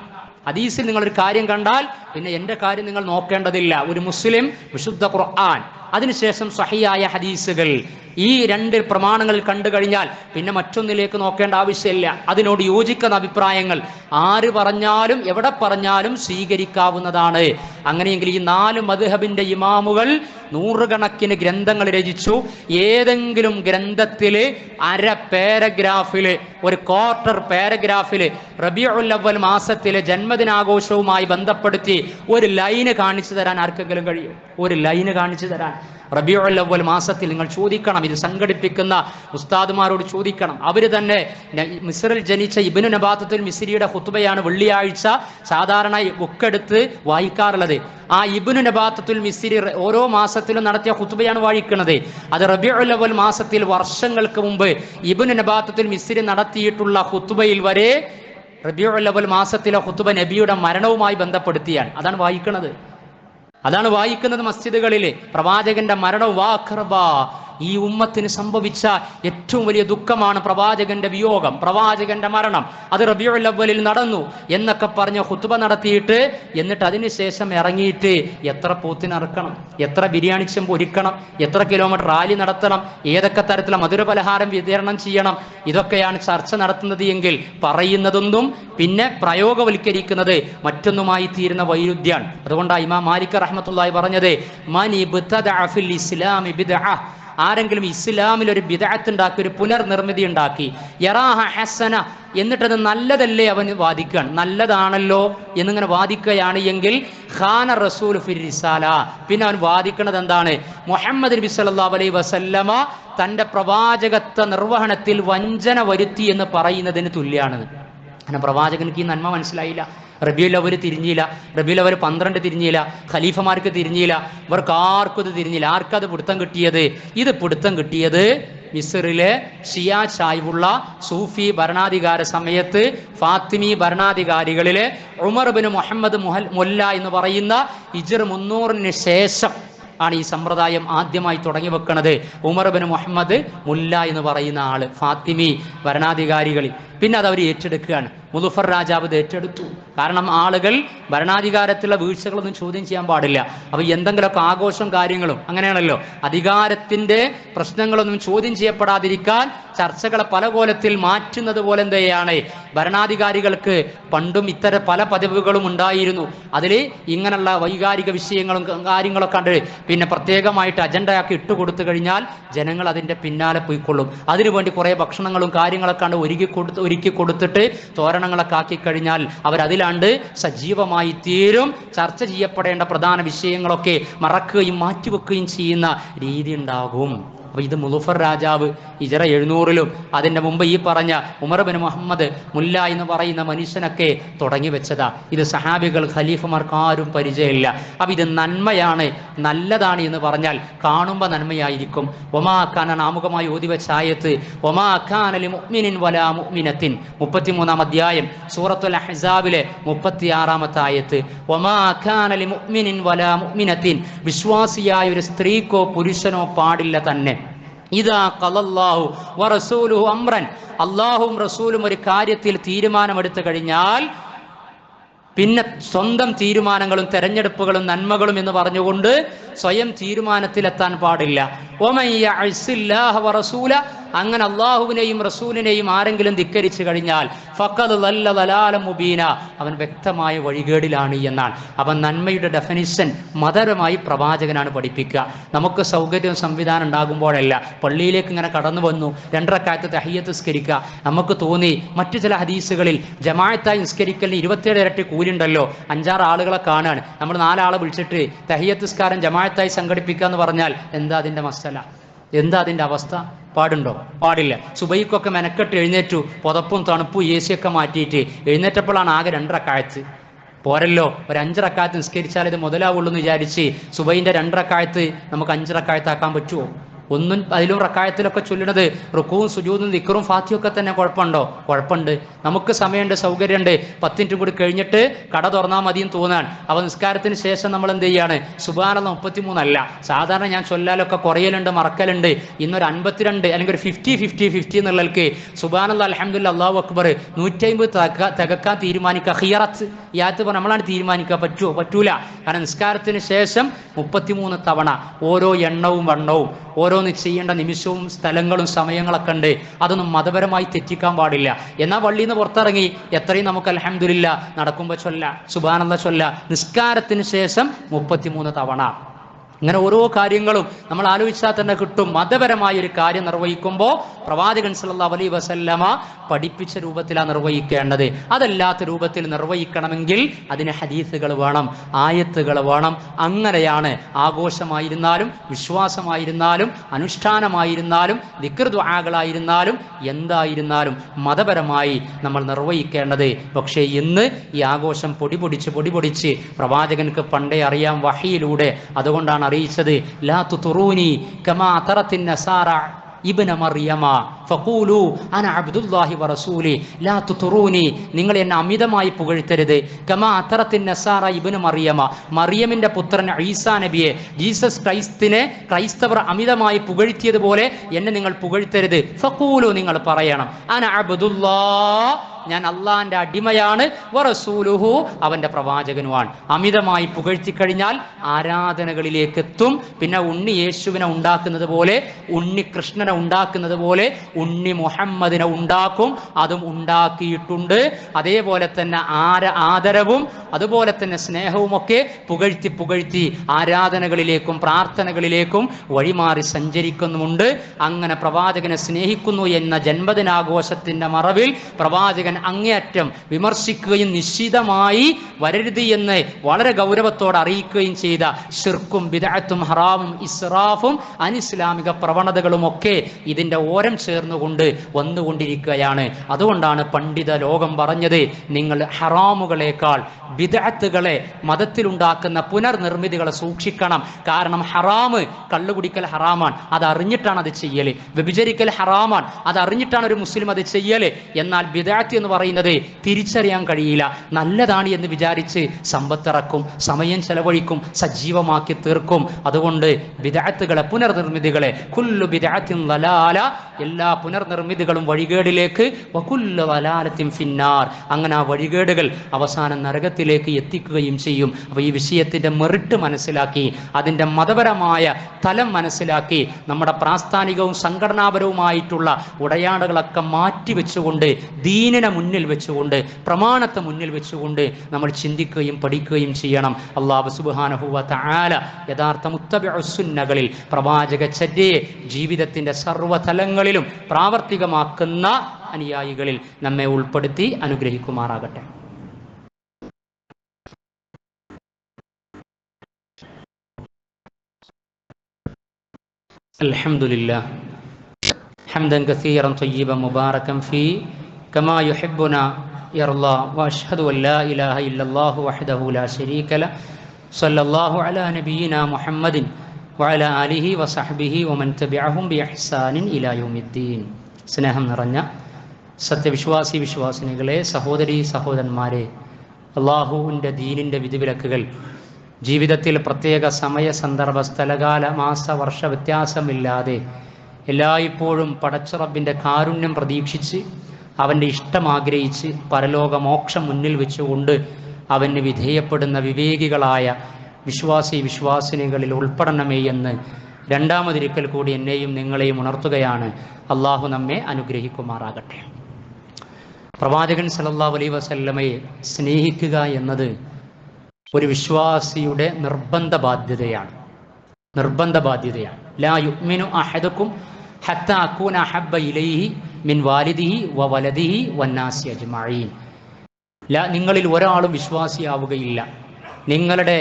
ഹദീസിൽ നിങ്ങളൊരു കാര്യം കണ്ടാൽ പിന്നെ എൻ്റെ കാര്യം നിങ്ങൾ നോക്കേണ്ടതില്ല. ഒരു മുസ്ലിം വിശുദ്ധ ഖുർആൻ, അതിനുശേഷം സഹിയായ ഹദീസുകൾ, ഈ 2 പ്രമാണങ്ങൾ കണ്ടു കഴിഞ്ഞാൽ പിന്നെ മറ്റൊന്നിലേക്ക് നോക്കേണ്ട ആവശ്യമില്ല. അതിനോട് യോജിക്കുന്ന അഭിപ്രായങ്ങൾ ആര് പറഞ്ഞാലും എവിടെ പറഞ്ഞാലും സ്വീകരിക്കാവുന്നതാണ്. അങ്ങനെയെങ്കിൽ ഈ 4 മദ്ഹബിന്റെ ഇമാമുകൾ 100 കണക്കിന് ഗ്രന്ഥങ്ങൾ രചിച്ചു. ഏതെങ്കിലും ഗ്രന്ഥത്തില് അര പാരഗ്രാഫില്, ഒരു ക്വാർട്ടർ പാരഗ്രാഫില് റബീഉൽ അവ്വൽ മാസത്തിലെ ജന്മദിനാഘോഷവുമായി ബന്ധപ്പെടുത്തി ഒരു ലൈന് കാണിച്ചു തരാൻ ആർക്കെങ്കിലും കഴിയും? ഒരു ലൈന് കാണിച്ചു തരാൻ? റബീഉൽ അവ്വൽ മാസത്തിൽ നിങ്ങൾ ചോദിക്കണം, ഇത് സംഘടിപ്പിക്കുന്ന ഉസ്താദുമാരോട് ചോദിക്കണം. അവര് തന്നെ മിസ്റിൽ ജനിച്ച ഇബ്നു നബാത്തത്തുൽ മിസ്രിയുടെ ഖുത്ബയാണ് വെള്ളിയാഴ്ച സാധാരണ ബുക്കെടുത്ത് വായിക്കാറുള്ളത്. ആ ഇബ്നു നബാത്തത്തുൽ മിസ്രി ഓരോ മാസത്തിലും നടത്തിയ ഖുത്ബയാണ് വായിക്കുന്നത്. അത് റബീഉൽ അവ്വൽ മാസത്തിൽ വർഷങ്ങൾക്ക് മുമ്പ് ഇബ്നു നബാത്തത്തുൽ മിസ്രി നടത്തിയിട്ടുള്ള ഖുത്ബയിൽ വരെ റബീഉൽ അവ്വൽ മാസത്തിലെ ഖുത്ബ നബിയുടെ മരണവുമായി ബന്ധപ്പെടുത്തിയാണ്. അതാണ് വായിക്കുന്നത് മസ്ജിദുകളിൽ. പ്രവാചകന്റെ മരണം ഈ ഉമ്മത്തിന് സംഭവിച്ച ഏറ്റവും വലിയ ദുഃഖമാണ് പ്രവാചകന്റെ വിയോഗം, പ്രവാചകന്റെ മരണം. അത് റബീഉൽ അവ്വലിൽ നടന്നു എന്നൊക്കെ പറഞ്ഞ് ഖുത്ബ നടത്തിയിട്ട്, എന്നിട്ട് അതിനുശേഷം ഇറങ്ങിയിട്ട് എത്ര പോത്തിനറക്കണം, എത്ര ബിരിയാണി ചെമ്പ് ഒരുക്കണം, എത്ര കിലോമീറ്റർ റാലി നടത്തണം, ഏതൊക്കെ തരത്തിലുള്ള മധുരപലഹാരം വിതരണം ചെയ്യണം, ഇതൊക്കെയാണ് ചർച്ച നടത്തുന്നത് എങ്കിൽ പറയുന്നതൊന്നും പിന്നെ പ്രയോഗവൽക്കരിക്കുന്നത് മറ്റൊന്നുമായി തീരുന്ന വൈരുദ്ധ്യമാണ്. അതുകൊണ്ടാണ് ഇമാം മാലിക് റഹ്മത്തുള്ളാഹി പറഞ്ഞത്, മൻ ഇബ്തദഅ ഫിൽ ഇസ്ലാമി ബിദ്അ, ആരെങ്കിലും ഇസ്ലാമിൽ ഒരു ബിദ്അത്ത് ഉണ്ടാക്കി, ഒരു പുനർനിർമ്മിതി ഉണ്ടാക്കി, യറാഹ ഹസന, എന്നിട്ടത് നല്ലതല്ലേ അവൻ വാദിക്കുകയാണ്, നല്ലതാണല്ലോ എന്നിങ്ങനെ വാദിക്കുകയാണ് എങ്കിൽ ഖാന റസൂൽ ഫിർ റിസാല, പിന്നെ അവൻ വാദിക്കുന്നത് എന്താണ്? മുഹമ്മദ് നബി സല്ലല്ലാഹു അലൈഹി വസല്ലമ തൻ്റെ പ്രവാചകത്വ നിർവഹണത്തിൽ വഞ്ചന വരുത്തി എന്ന് പറയുന്നതിന് തുല്യമാണ്. അങ്ങനെ പ്രവാചകർക്ക് ഈ നന്മ മനസ്സിലായില്ല. റബീഉൽ അവ്വൽ തിരിഞ്ഞില്ല, റബീഉൽ അവ്വൽ 12 തിരിഞ്ഞില്ല, ഖലീഫമാർക്ക് തിരിഞ്ഞില്ല, ഇവർക്ക് ആർക്കും ഇത് തിരിഞ്ഞില്ല. ആർക്കത് പിടുത്തം കിട്ടിയത്? ഇത് പിടുത്തം കിട്ടിയത് മിസ്റിലെ ഷിയാ ചായ്വുള്ള സൂഫി ഭരണാധികാര സമയത്ത് ഫാത്തിമി ഭരണാധികാരികളിലെ ഉമർ ബിൻ മുഹമ്മദ് മുല്ല എന്ന് പറയുന്ന ഹിജ്ർ 300-ന് ശേഷം ആണ് ഈ സമ്പ്രദായം ആദ്യമായി തുടങ്ങി വെക്കുന്നത്. ഉമർ ബിൻ മുഹമ്മദ് മുല്ല എന്ന് പറയുന്ന ആള് ഫാത്തിമി ഭരണാധികാരികളിൽ. പിന്നെ അത് അവർ ഏറ്റെടുക്കുകയാണ്. മുദഫർ രാജാവ് ഇത് ഏറ്റെടുത്തു. കാരണം ആളുകൾ ഭരണാധികാരത്തിലുള്ള വീഴ്ചകളൊന്നും ചോദ്യം ചെയ്യാൻ പാടില്ല. അപ്പോൾ എന്തെങ്കിലുമൊക്കെ ആഘോഷം കാര്യങ്ങളും അങ്ങനെയാണല്ലോ, അധികാരത്തിൻ്റെ പ്രശ്നങ്ങളൊന്നും ചോദ്യം ചെയ്യപ്പെടാതിരിക്കാൻ ചർച്ചകളെ പല കോലത്തിൽ മാറ്റുന്നത് പോലെ എന്തെയാണ് ഭരണാധികാരികൾക്ക് പണ്ടും ഇത്തരം പല പദവികളും ഉണ്ടായിരുന്നു. അതിൽ ഇങ്ങനെയുള്ള വൈകാരിക വിഷയങ്ങളും കാര്യങ്ങളൊക്കെ കണ്ട് പിന്നെ പ്രത്യേകമായിട്ട് അജണ്ടയാക്കി ഇട്ടുകൊടുത്തു കഴിഞ്ഞാൽ ജനങ്ങൾ അതിൻ്റെ പിന്നാലെ പോയിക്കൊള്ളും. അതിനുവേണ്ടി കുറേ ഭക്ഷണങ്ങളും കാര്യങ്ങളൊക്കെ കണ്ട് ഒരുക്കി കൊടുത്തിട്ട് തോരണങ്ങളൊക്കെ ആക്കി കഴിഞ്ഞാൽ അവരതിലാണ്ട് സജീവമായി തീരും. ചർച്ച ചെയ്യപ്പെടേണ്ട പ്രധാന വിഷയങ്ങളൊക്കെ മറക്കുകയും മാറ്റിവെക്കുകയും ചെയ്യുന്ന രീതി ഉണ്ടാകും. അപ്പോൾ ഇത് മുദഫർ രാജാവ് ഹിജ്റ 700-ലും അതിൻ്റെ മുമ്പ് ഈ പറഞ്ഞ ഉമർ ബിൻ മുഹമ്മദ് മുല്ല എന്ന് പറയുന്ന മനുഷ്യനൊക്കെ തുടങ്ങി വെച്ചതാ. ഇത് സഹാബികൾ ഖലീഫമാർക്ക് ആരും പരിചയമില്ല. അപ്പം ഇത് നന്മയാണ്, നല്ലതാണ് എന്ന് പറഞ്ഞാൽ കാണുമ്പോൾ നന്മയായിരിക്കും. ഒമാ ഖാന ആമുഖമായി ഓതി വെച്ച ആയത്ത് ഒമാ ഖാന ലി മുഅ്മിനിൻ വലാ മുഅ്മിനത്തിൻ 33-ാം അധ്യായം സൂറത്തുൽ അഹ്സാബിലെ 36-ാമത്തെ ആയത്ത്. ഒമാ ഖാന ലി മുഅ്മിനിൻ വലാ മുഅ്മിനത്തിൻ, വിശ്വാസിയായ ഒരു സ്ത്രീക്കോ പുരുഷനോ പാടില്ല തന്നെ. ഇദാ ഖലല്ലാഹു വറസൂലുഹു അംറൻ, അല്ലാഹുവും റസൂലും ഒരു കാര്യത്തിൽ തീരുമാനമെടുത്തു കഴിഞ്ഞാൽ പിന്നെ സ്വന്തം തീരുമാനങ്ങളും തെരഞ്ഞെടുപ്പുകളും നന്മകളും എന്ന് പറഞ്ഞുകൊണ്ട് സ്വയം തീരുമാനത്തിലെത്താൻ പാടില്ല. വമൻ യഅസില്ലാഹ വറസൂല, അങ്ങനെ അള്ളാഹുവിനെയും റസൂലിനെയും ആരെങ്കിലും ധിക്കരിച്ചു കഴിഞ്ഞാൽ ഫഖദ് ളല്ല ളലാലൻ മുബീന, അവൻ വ്യക്തമായ വഴികേടിലാണ് എന്നാണ്. അവൻ നന്മയുടെ ഡെഫിനിഷൻ മതപരമായി പ്രവാചകനാണ് പഠിപ്പിക്കുക. നമുക്ക് സൗകര്യവും സംവിധാനം ഉണ്ടാകുമ്പോഴല്ല പള്ളിയിലേക്ക് ഇങ്ങനെ കടന്നു വന്നു 2 റക്അത്ത് തഹിയ്യത്ത് നിസ്കരിക്കുക. നമുക്ക് തോന്നി മറ്റു ചില ഹദീസുകളിൽ ജമാഅത്തായി നിസ്കരിക്കലിന് 27 ഇരട്ടി കൂലിയുണ്ടല്ലോ, 5-6 ആളുകളെ കാണാൻ നമ്മൾ 4 ആളെ വിളിച്ചിട്ട് തഹിയ്യത്ത് നിസ്കാരം ജമാഅത്തായി സംഘടിപ്പിക്കുക എന്ന് പറഞ്ഞാൽ എന്താ അതിൻ്റെ മസല, എന്താ അതിൻ്റെ അവസ്ഥ? പാടുണ്ടോ? പാടില്ല. സുബൈക്കൊക്കെ മെനക്കെട്ട് എഴുന്നേറ്റു, പുതപ്പും തണുപ്പും എ സിയൊക്കെ മാറ്റിയിട്ട് എഴുന്നേറ്റപ്പോഴാണ് ആകെ 2 റക്അത്ത്. പോരല്ലോ, ഒരു 5 റക്അത്ത് നിസ്കരിച്ചാൽ ഇത് മുതലാവുള്ളൂ എന്ന് വിചാരിച്ച് സുബൈൻ്റെ 2 റക്അത്ത് നമുക്ക് 5 റക്അത്താക്കാൻ പറ്റുമോ? ഒന്നും അതിലും റക്കായത്തിലൊക്കെ ചൊല്ലുന്നത് റുക്കുവും സുജൂദും ദിക്റും ഫാത്തിയൊക്കെ തന്നെ കുഴപ്പമുണ്ടോ? കുഴപ്പമുണ്ട്. നമുക്ക് സമയമുണ്ട്, സൗകര്യമുണ്ട്. 10 മിനിറ്റ് കൂടി കഴിഞ്ഞിട്ട് കട തുറന്നാൽ മതിയും തോന്നാൻ. അപ്പോൾ നിസ്കാരത്തിന് ശേഷം നമ്മൾ എന്ത് ചെയ്യാണ്? സുബ്ഹാനല്ലാഹ് 33 അല്ല, സാധാരണ ഞാൻ ചൊല്ലാലൊക്കെ കുറയലുണ്ട്, മറക്കലുണ്ട്. ഇന്നൊരു 52 അല്ലെങ്കിൽ ഒരു 50 എന്നുള്ളവർക്ക് സുബ്ഹാനല്ലാഹ് അൽഹംദുലില്ലാഹ് അല്ലാഹു അക്ബർ 150 തികക്കാൻ തീരുമാനിക്കുക. ഖിയറത്ത് യാത്ത് പറഞ്ഞാൽ നമ്മളാണ് തീരുമാനിക്കുക. പറ്റുമോ? പറ്റൂല. കാരണം നിസ്കാരത്തിന് ശേഷം 33 തവണ ഓരോ എണ്ണവും വണ്ണവും ഓരോന്ന് ചെയ്യേണ്ട നിമിഷവും സ്ഥലങ്ങളും സമയങ്ങളൊക്കെ ഉണ്ട്. അതൊന്നും മതപരമായി തെറ്റിക്കാൻ പാടില്ല. എന്നാൽ പള്ളിയിൽ നിന്ന് പുറത്തിറങ്ങി എത്രയും നമുക്ക് അൽഹംദുലില്ലാഹ് നടക്കുമ്പോൾ ചൊല്ല, സുബ്ഹാനല്ലാഹ് ചൊല്ല, നിസ്കാരത്തിന് ശേഷം 33 തവണ. ഇങ്ങനെ ഓരോ കാര്യങ്ങളും നമ്മൾ ആലോചിച്ചാൽ തന്നെ കിട്ടും. മതപരമായ ഒരു കാര്യം നിർവഹിക്കുമ്പോൾ പ്രവാചകൻ സല്ലല്ലാഹു അലൈഹി വസല്ലമ പഠിപ്പിച്ച രൂപത്തിലാണ് നിർവഹിക്കേണ്ടത്. അതല്ലാത്ത രൂപത്തിൽ നിർവഹിക്കണമെങ്കിൽ അതിന് ഹദീസുകൾ വേണം, ആയത്തുകൾ വേണം. അങ്ങനെയാണ് ആഘോഷമായിരുന്നാലും വിശ്വാസമായിരുന്നാലും അനുഷ്ഠാനമായിരുന്നാലും ദിക്ർ ദുആകളായിരുന്നാലും എന്തായിരുന്നാലും മതപരമായി നമ്മൾ നിർവഹിക്കേണ്ടത്. പക്ഷേ ഇന്ന് ഈ ആഘോഷം പൊടിപൊടിച്ച് പ്രവാചകൻക്ക് പണ്ടേ അറിയാം വഹിയിലൂടെ. അതുകൊണ്ടാണ് അറിയിച്ചത് ലാ തുതുറൂനി കമാ തറത്തിൻ നസാറ ഇബ്ന മറിയമ ഫഖൂലു അന അബ്ദുല്ലാഹി വറസൂലി ലാ തുതുറൂനി, നിങ്ങൾ എന്നെ അമിതമായി പുകഴ്ത്തരുത്. കമാ തറത്തിൻ നസാറ ഇബ്ന മറിയമ, മറിയമിന്റെ പുത്രൻ ഈസാ നബിയെ, ജീസസ് ക്രൈസ്റ്റിനെ ക്രൈസ്തവർ അമിതമായി പുകഴ്ത്തിയതുപോലെ എന്നെ നിങ്ങൾ പുകഴ്ത്തരുത്. ഫഖൂലു, നിങ്ങൾ പറയണം അന അബ്ദുല്ലാഹ്, ഞാൻ അള്ളാന്റെ അടിമയാണ്, വറസൂലുഹു, അവന്റെ പ്രവാചകനുമാണ്. അമിതമായി പുകഴ്ത്തിക്കഴിഞ്ഞാൽ ആരാധനകളിലേക്ക് എത്തും. പിന്നെ ഉണ്ണി യേശുവിനെ ഉണ്ടാക്കുന്നത് പോലെ, ഉണ്ണി കൃഷ്ണനെ ഉണ്ടാക്കുന്നത് പോലെ ഉണ്ണി മുഹമ്മദിനെ ഉണ്ടാക്കും. അതും ഉണ്ടാക്കിയിട്ടുണ്ട്. അതേപോലെ തന്നെ ആദരവും അതുപോലെ തന്നെ സ്നേഹവും ഒക്കെ പുകഴ്ത്തി ആരാധനകളിലേക്കും പ്രാർത്ഥനകളിലേക്കും വഴിമാറി സഞ്ചരിക്കുന്നുമുണ്ട്. അങ്ങനെ പ്രവാചകനെ സ്നേഹിക്കുന്നു എന്ന ജന്മദിനാഘോഷത്തിന്റെ മറവിൽ പ്രവാചകൻ അങ്ങേയറ്റം വിമർശിക്കുകയും നിശ്ചിതമായി വരരുത് എന്ന് വളരെ ഗൗരവത്തോടെ അറിയിക്കുകയും ചെയ്ത ശിർക്കും ബിദ്അത്തും ഹറാമും ഇസ്റാഫും അനിസ്ലാമിക പ്രവണതകളും ഒക്കെ ഇതിൻ്റെ ഓരം ചേർന്നുകൊണ്ട് വന്നുകൊണ്ടിരിക്കുകയാണ്. അതുകൊണ്ടാണ് പണ്ഡിത ലോകം പറഞ്ഞത്, നിങ്ങൾ ഹറാമുകളേക്കാൾ ബിദ്അത്തുകളെ, മതത്തിലുണ്ടാക്കുന്ന പുനർനിർമ്മിതികളെ സൂക്ഷിക്കണം. കാരണം ഹറാമ്, കള്ളുകുടിക്കൽ ഹറാമാണ്, അത് അറിഞ്ഞിട്ടാണ് അത് ചെയ്യല്. വ്യഭിചരിക്കൽ ഹറാമാണ്, അത് അറിഞ്ഞിട്ടാണ് ഒരു മുസ്ലിം അത് ചെയ്യല്. എന്നാൽ ബിദ്അത്ത് എന്ന് പറയുന്നത് തിരിച്ചറിയാൻ കഴിയില്ല. നല്ലതാണ് എന്ന് വിചാരിച്ച് സമ്പത്തിറക്കും, സമയം ചെലവഴിക്കും, സജീവമാക്കി തീർക്കും. അതുകൊണ്ട് ബിദ്അത്തുകളെ, പുനർനിർമ്മിതികളെ, കുല്ലു ബിദ്അത്തിൻ ളലാല, എല്ലാ പുനർനിർമ്മിതികളും വഴികേടിലേക്ക്, വകുല്ലു ളലാലത്തിൻ ഫിന്നാർ, അങ്ങനെ ആ വഴികേടുകൾ അവസാനം നരകത്തിലേക്ക് എത്തിക്കുകയും ചെയ്യും. അപ്പോൾ ഈ വിഷയത്തിൻ്റെ മെറിറ്റ് മനസ്സിലാക്കി, അതിൻ്റെ മതപരമായ തലം മനസ്സിലാക്കി, നമ്മുടെ പ്രാസ്ഥാനികവും സംഘടനാപരവുമായിട്ടുള്ള ഉടയാടകളൊക്കെ മാറ്റിവെച്ചുകൊണ്ട്, ദീനിനെ മുന്നിൽ വെച്ചുകൊണ്ട്, പ്രമാണത്തെ മുന്നിൽ വെച്ചുകൊണ്ട് നമ്മൾ ചിന്തിക്കുകയും പഠിക്കുകയും ചെയ്യണം. അല്ലാഹു സുബ്ഹാനഹു വ തആല യഥാർത്ഥ മുത്തബിഉസ് സുന്നകളിൽ പ്രവാചക ചര്യയെ ജീവിതത്തിൻ്റെ സർവ്വതലങ്ങളിലും പ്രാവർത്തികമാക്കുന്ന അനുയായികളിൽ നമ്മെ ഉൾപ്പെടുത്തി അനുഗ്രഹിക്കുമാറാകട്ടെ. അൽഹംദുലില്ലാഹ് ഹംദൻ കസീറൻ ത്വയ്യിബൻ മുബാറകൻ ഫീ കമാ യുഹിബ്ബുനാ യർളാ വഅശ്ഹദു അൻ ലാ ഇലാഹ ഇല്ലല്ലാഹു വഹ്ദഹു ലാ ശരീക ലഹു സ്വല്ലല്ലാഹു അലാ നബിയിനാ മുഹമ്മദിൻ വഅലാ ആലിഹി വസഹ്ബിഹി വമൻ തബിഅഹും ബിഇഹ്സാനിൻ ഇലാ യൗമിദ്ദീൻ. സ്നേഹം നിറഞ്ഞ വിശ്വാസിനികളെ, സഹോദരീ സഹോദരന്മാരെ, അള്ളാഹുവിൻ്റെ ദീനിൻ്റെ വിധിവിലക്കുകൾ ജീവിതത്തിൽ പ്രത്യേക സമയ സന്ദർഭ സ്ഥലകാല മാസ വർഷ വ്യത്യാസമില്ലാതെ എല്ലായ്പ്പോഴും പടച്ച റബ്ബിൻ്റെ കാരുണ്യം പ്രതീക്ഷിച്ച് അവൻ്റെ ഇഷ്ടം ആഗ്രഹിച്ച് പരലോകമോക്ഷം മുന്നിൽ വെച്ചുകൊണ്ട് അവന് വിധേയപ്പെടുന്ന വിവേകികളായ വിശ്വാസിനികളിൽ ഉൾപ്പെടണമേ എന്ന് രണ്ടാമതൊരിക്കൽ കൂടി എന്നെയും നിങ്ങളെയും ഉണർത്തുകയാണ്. അള്ളാഹു നമ്മെ അനുഗ്രഹിക്കുമാറാകട്ടെ. പ്രവാചകൻ സല്ലല്ലാഹു അലൈഹി വസല്ലമയെ സ്നേഹിക്കുക എന്നത് ഒരു വിശ്വാസിയുടെ നിർബന്ധ ബാധ്യതയാണ്. ലാ യുഅ്മിനു അഹദുക്കും ഹത്താ അകൂന അഹബ്ബ ഇലൈഹി മിൻ വാലിദിഹി വ വലദിഹി വന്നാസി അജ്മഈൻ. നിങ്ങളിൽ ഒരാളും വിശ്വാസിയാവുകയില്ല നിങ്ങളുടെ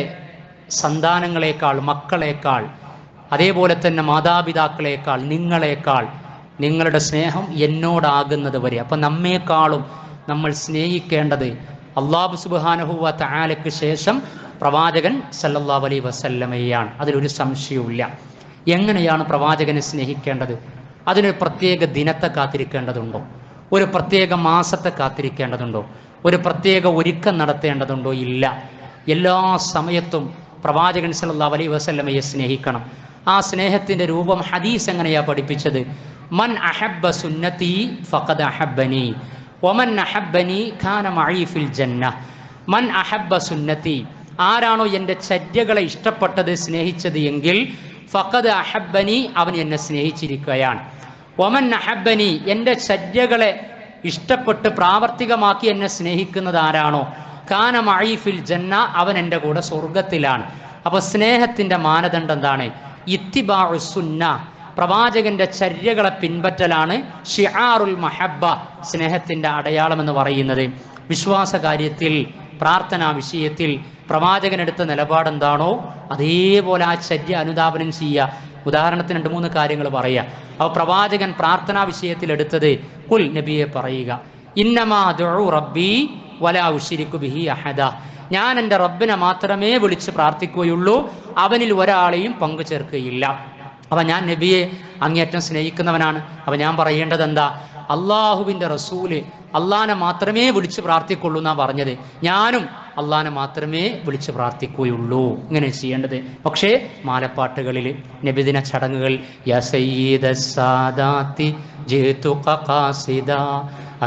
സന്താനങ്ങളെക്കാൾ, മക്കളെക്കാൾ, അതേപോലെ തന്നെ മാതാപിതാക്കളെക്കാൾ, നിങ്ങളെക്കാൾ നിങ്ങളുടെ സ്നേഹം എന്നോടാകുന്നത് വരെ. അപ്പം നമ്മേക്കാളും നമ്മൾ സ്നേഹിക്കേണ്ടത് അല്ലാഹു സുബ്ഹാനഹു വ തആലയ്ക്ക് ശേഷം പ്രവാചകൻ സല്ലല്ലാഹു അലൈഹി വസല്ലമയാണ്. അതിലൊരു സംശയവുമില്ല. എങ്ങനെയാണ് പ്രവാചകനെ സ്നേഹിക്കേണ്ടത്? അതിനൊരു പ്രത്യേക ദിനത്തെ കാത്തിരിക്കേണ്ടതുണ്ടോ? ഒരു പ്രത്യേക മാസത്തെ കാത്തിരിക്കേണ്ടതുണ്ടോ? ഒരു പ്രത്യേക ഒരുക്കം നടത്തേണ്ടതുണ്ടോ? ഇല്ല. എല്ലാ സമയത്തും പ്രവാചകൻ സല്ലല്ലാഹു അലൈഹി വസല്ലമയെ സ്നേഹിക്കണം. ആ സ്നേഹത്തിൻ്റെ രൂപം ഹദീസ് എങ്ങനെയാണ് പഠിപ്പിച്ചത്? മൻ അഹബ്ബ സുന്നതി ഫഖദ് അഹബ്ബനി വമൻ അഹബ്ബനി കാന മഈ ഫിൽ ജന്ന. മൻ അഹബ്ബ സുന്നതി, ആരാണോ എൻ്റെ ചര്യകളെ ഇഷ്ടപ്പെട്ടത്, സ്നേഹിച്ചത് എങ്കിൽ ഫഖദ് അഹബ്ബനി, അവൻ എന്നെ സ്നേഹിച്ചിരിക്കുകയാണ്. വമൻ അഹബ്ബനി, എൻ്റെ ചര്യകളെ ഇഷ്ടപ്പെട്ട് പ്രാവർത്തികമാക്കി എന്നെ സ്നേഹിക്കുന്നത് ആരാണോ, കാന മഈ ഫിൽ ജന്ന, അവൻ എൻ്റെ കൂടെ സ്വർഗത്തിലാണ്. അപ്പോൾ സ്നേഹത്തിൻ്റെ മാനദണ്ഡം എന്താണ്? ഇത്തിബാഉ സുന്ന, പ്രവാചകന്റെ ചര്യകളെ പിൻപറ്റലാണ് ഷിആറുൽ മഹബ്ബ, സ്നേഹത്തിൻ്റെ അടയാളം എന്ന് പറയുന്നത്. വിശ്വാസ കാര്യത്തിൽ, പ്രാർത്ഥനാ വിഷയത്തിൽ പ്രവാചകനെടുത്ത നിലപാടെന്താണോ അതേപോലെ ആ ചര്യ അനുധാപനം ചെയ്യുക. ഉദാഹരണത്തിന് 2-3 കാര്യങ്ങൾ പറയുക. അപ്പോൾ പ്രവാചകൻ പ്രാർത്ഥനാ വിഷയത്തിൽ എടുത്തത്, കുൽ നബിയെ പറയുക, ഇന്നമാ ദുഉ റബ്ബി വലാ ഉശ്രികു ബിഹി അഹദ, ഞാൻ എൻ്റെ റബ്ബിനെ മാത്രമേ വിളിച്ച് പ്രാർത്ഥിക്കുകയുള്ളൂ, അവനിൽ ഒരാളെയും പങ്കു ചേർക്കുകയില്ല. അപ്പം ഞാൻ നബിയെ അങ്ങേയറ്റം സ്നേഹിക്കുന്നവനാണ്. അപ്പം ഞാൻ പറയേണ്ടത് എന്താ? അള്ളാഹുവിൻ്റെ റസൂല് അള്ളാനെ മാത്രമേ വിളിച്ച് പ്രാർത്ഥിക്കുള്ളൂ എന്നാണ് പറഞ്ഞത്. ഞാനും അള്ളാനെ മാത്രമേ വിളിച്ച് പ്രാർത്ഥിക്കുകയുള്ളൂ. ഇങ്ങനെ ചെയ്യേണ്ടത്. പക്ഷേ മാലപ്പാട്ടുകളിൽ, നബിദിന ചടങ്ങുകൾ, യാ സയ്യിദ സാദാത്തി ജിതുക ഖാസിദ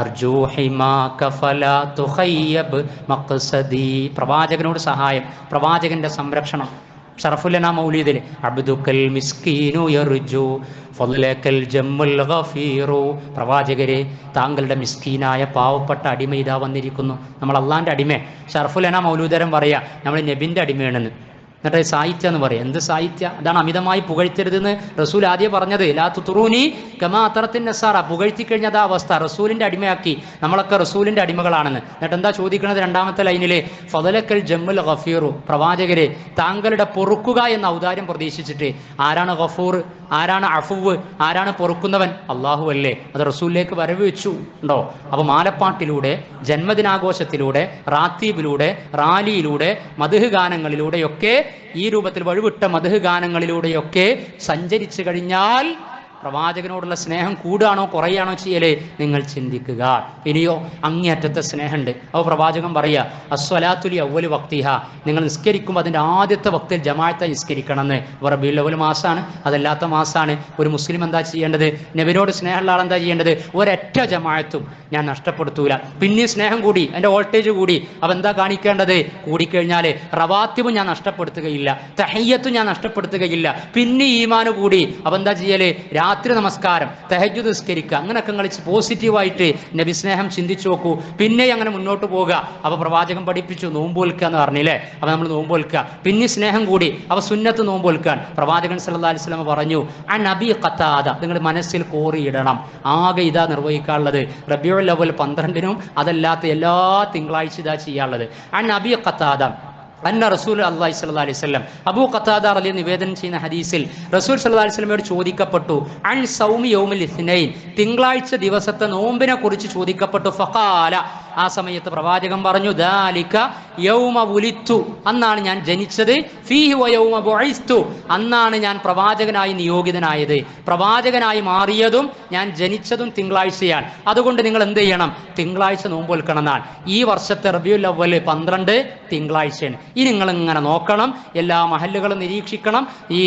അർജു ഹിമാക ഫലാ തുഖയ്യബ് മഖ്സദി, പ്രവാചകനോട് സഹായം, പ്രവാചകന്റെ സംരക്ഷണം. ഷറഫുലന മൗലീദിൽ അബ്ദുക്കൽ മിസ്കീനു യർജു ഫളലകൽ ജമ്മുൽ ഗഫീറു, പ്രവാചകരെ താങ്കളുടെ മിസ്കീനായ പാവപ്പെട്ട അടിമ ഇതാ വന്നിരിക്കുന്നു. നമ്മൾ അള്ളാന്റെ അടിമ. ഷറഫുലന മൗലൂദരം പറയാ നമ്മൾ നബിന്റെ അടിമയാണെന്ന്. എന്നിട്ട് സാഹിത്യം എന്ന് പറയാം. എന്ത് സാഹിത്യ? അതാണ് അമിതമായി പുകഴ്ത്തരുതെന്ന് റസൂൽ ആദ്യം പറഞ്ഞത്. ലാ തുത്റൂനി കമാ അത്തറത്തിൻ നസാറ, പുകഴ്ത്തി കഴിഞ്ഞത് ആ അവസ്ഥ, റസൂലിന്റെ അടിമയാക്കി. നമ്മളൊക്കെ റസൂലിന്റെ അടിമകളാണെന്ന്. എന്നിട്ട് എന്താ ചോദിക്കുന്നത്? 2-ാമത്തെ ലൈനില് ഫളലക്കൽ ജമ്മുൽ ഗഫീറു, പ്രവാചകരെ താങ്കളുടെ പൊറുക്കുക എന്ന ഔദാര്യം പ്രതീക്ഷിച്ചിട്ട്, ആരാണ് ഗഫൂർ, ആരാണ് അഫുവ്, ആരാണ് പൊറുക്കുന്നവൻ? അള്ളാഹു അല്ലേ. അത് റസൂലിലേക്ക് വരവ് വെച്ചു ഉണ്ടോ? അപ്പോൾ മാലപ്പാട്ടിലൂടെ, ജന്മദിനാഘോഷത്തിലൂടെ, റാത്തീബിലൂടെ, റാലിയിലൂടെ, മദ്ഹ് ഗാനങ്ങളിലൂടെയൊക്കെ, ഈ രൂപത്തിൽ വഴിവിട്ട മദ്ഹ് ഗാനങ്ങളിലൂടെയൊക്കെ സഞ്ചരിച്ചു കഴിഞ്ഞാൽ പ്രവാചകനോടുള്ള സ്നേഹം കൂടുകയാണോ കുറയാണോ ചെയ്യലേ? നിങ്ങൾ ചിന്തിക്കുക. ഇനിയോ അങ്ങേയറ്റത്തെ സ്നേഹമുണ്ട്. അപ്പോൾ പ്രവാചകൻ പറയുക, അസ്വലാത്തുലി അവ്വലു വക്തിഹ, നിങ്ങൾ നിസ്കരിക്കുമ്പോൾ അതിൻ്റെ ആദ്യത്തെ വക്തിൽ ജമാഅത്തെ നിസ്കരിക്കണമെന്ന്. റബീഉൽ അവ്വൽ മാസമാണ്, അതല്ലാത്ത മാസമാണ്. ഒരു മുസ്ലിം എന്താ ചെയ്യേണ്ടത്? നബിയോട് സ്നേഹമുള്ള ആളെന്താ ചെയ്യേണ്ടത്? ഒരൊറ്റ ജമാഅത്തും ഞാൻ നഷ്ടപ്പെടുത്തൂല. പിന്നെ സ്നേഹം കൂടി, അതിൻ്റെ വോൾട്ടേജ് കൂടി, അപ്പോൾ എന്താ കാണിക്കേണ്ടത്? കൂടിക്കഴിഞ്ഞാൽ റവാത്തിബും ഞാൻ നഷ്ടപ്പെടുത്തുകയില്ല, തഹയ്യത്തും ഞാൻ നഷ്ടപ്പെടുത്തുകയില്ല, പിന്നെ ഈമാന് കൂടി. അപ്പോൾ എന്താ ചെയ്യല്? രാത്രി നമസ്കാരം, തഹജ്ജുദ് നിസ്കരിക്കുക. അങ്ങനെയൊക്കെ കളിച്ച് പോസിറ്റീവായിട്ട് നബി സ്നേഹം ചിന്തിച്ചു നോക്കൂ. പിന്നെ അങ്ങനെ മുന്നോട്ട് പോകുക. അപ്പോൾ പ്രവാചകൻ പഠിപ്പിച്ചു നോമ്പ് വെൽക്കുക എന്ന് പറഞ്ഞില്ലേ? അപ്പോൾ നമ്മൾ നോമ്പ് വെൽക്കുക. പിന്നെ സ്നേഹം കൂടി, അപ്പോൾ സുന്നത്ത് നോമ്പ് വെൽക്കാൻ പ്രവാചകൻ സല്ലല്ലാഹു അലൈഹി വസല്ലം പറഞ്ഞു, അൻ അബീ ഖതാദ, നിങ്ങൾ മനസ്സിൽ കോറിയിടണം. ആകെ ഇതാ നിർവഹിക്കാനുള്ളത്. റബീഉൽ അവ്വൽ 12-നും അതല്ലാത്ത എല്ലാ തിങ്കളാഴ്ച ഇതാ ചെയ്യാനുള്ളത്. അൻ അബീ ഖതാദ അന്ന റസൂൽ അല്ലാഹി സ്വല്ലല്ലാഹു അലൈഹി വസല്ലം, അബൂ ഖതാദ റളിയല്ലാഹു നിവേദനം ചെയ്യുന്ന ഹദീസിൽ റസൂൽ സ്വല്ലല്ലാഹു അലൈഹി വസല്ലമയോട് ചോദിക്കപ്പെട്ടു, അൻ സൗമി യൗമിൽ ഇസ്നൈൻ, തിങ്കളാഴ്ച ദിവസത്തെ നോമ്പിനെ കുറിച്ച് ചോദിക്കപ്പെട്ടു. ഫഖാല, ആ സമയത്ത് പ്രവാചകൻ പറഞ്ഞു, ദാലിക യൗമ വുലിത്തു, അന്നാണ് ഞാൻ ജനിച്ചത്, ഫീഹി വ യൗമ ബുഇസ്തു, അന്നാണ് ഞാൻ പ്രവാചകനായി നിയോഗിതനായത്. പ്രവാചകനായി മാറിയതും ഞാൻ ജനിച്ചതും തിങ്കളാഴ്ചയാണ്. അതുകൊണ്ട് നിങ്ങൾ എന്ത് ചെയ്യണം? തിങ്കളാഴ്ച നോമ്പ് വെൽക്കണം എന്നാണ്. ഈ വർഷത്തെ റബീഉൽ അവ്വൽ 12 തിങ്കളാഴ്ചയാണ്. ഇനി നിങ്ങൾ ഇങ്ങനെ നോക്കണം, എല്ലാ മഹല്ലുകളും നിരീക്ഷിക്കണം. ഈ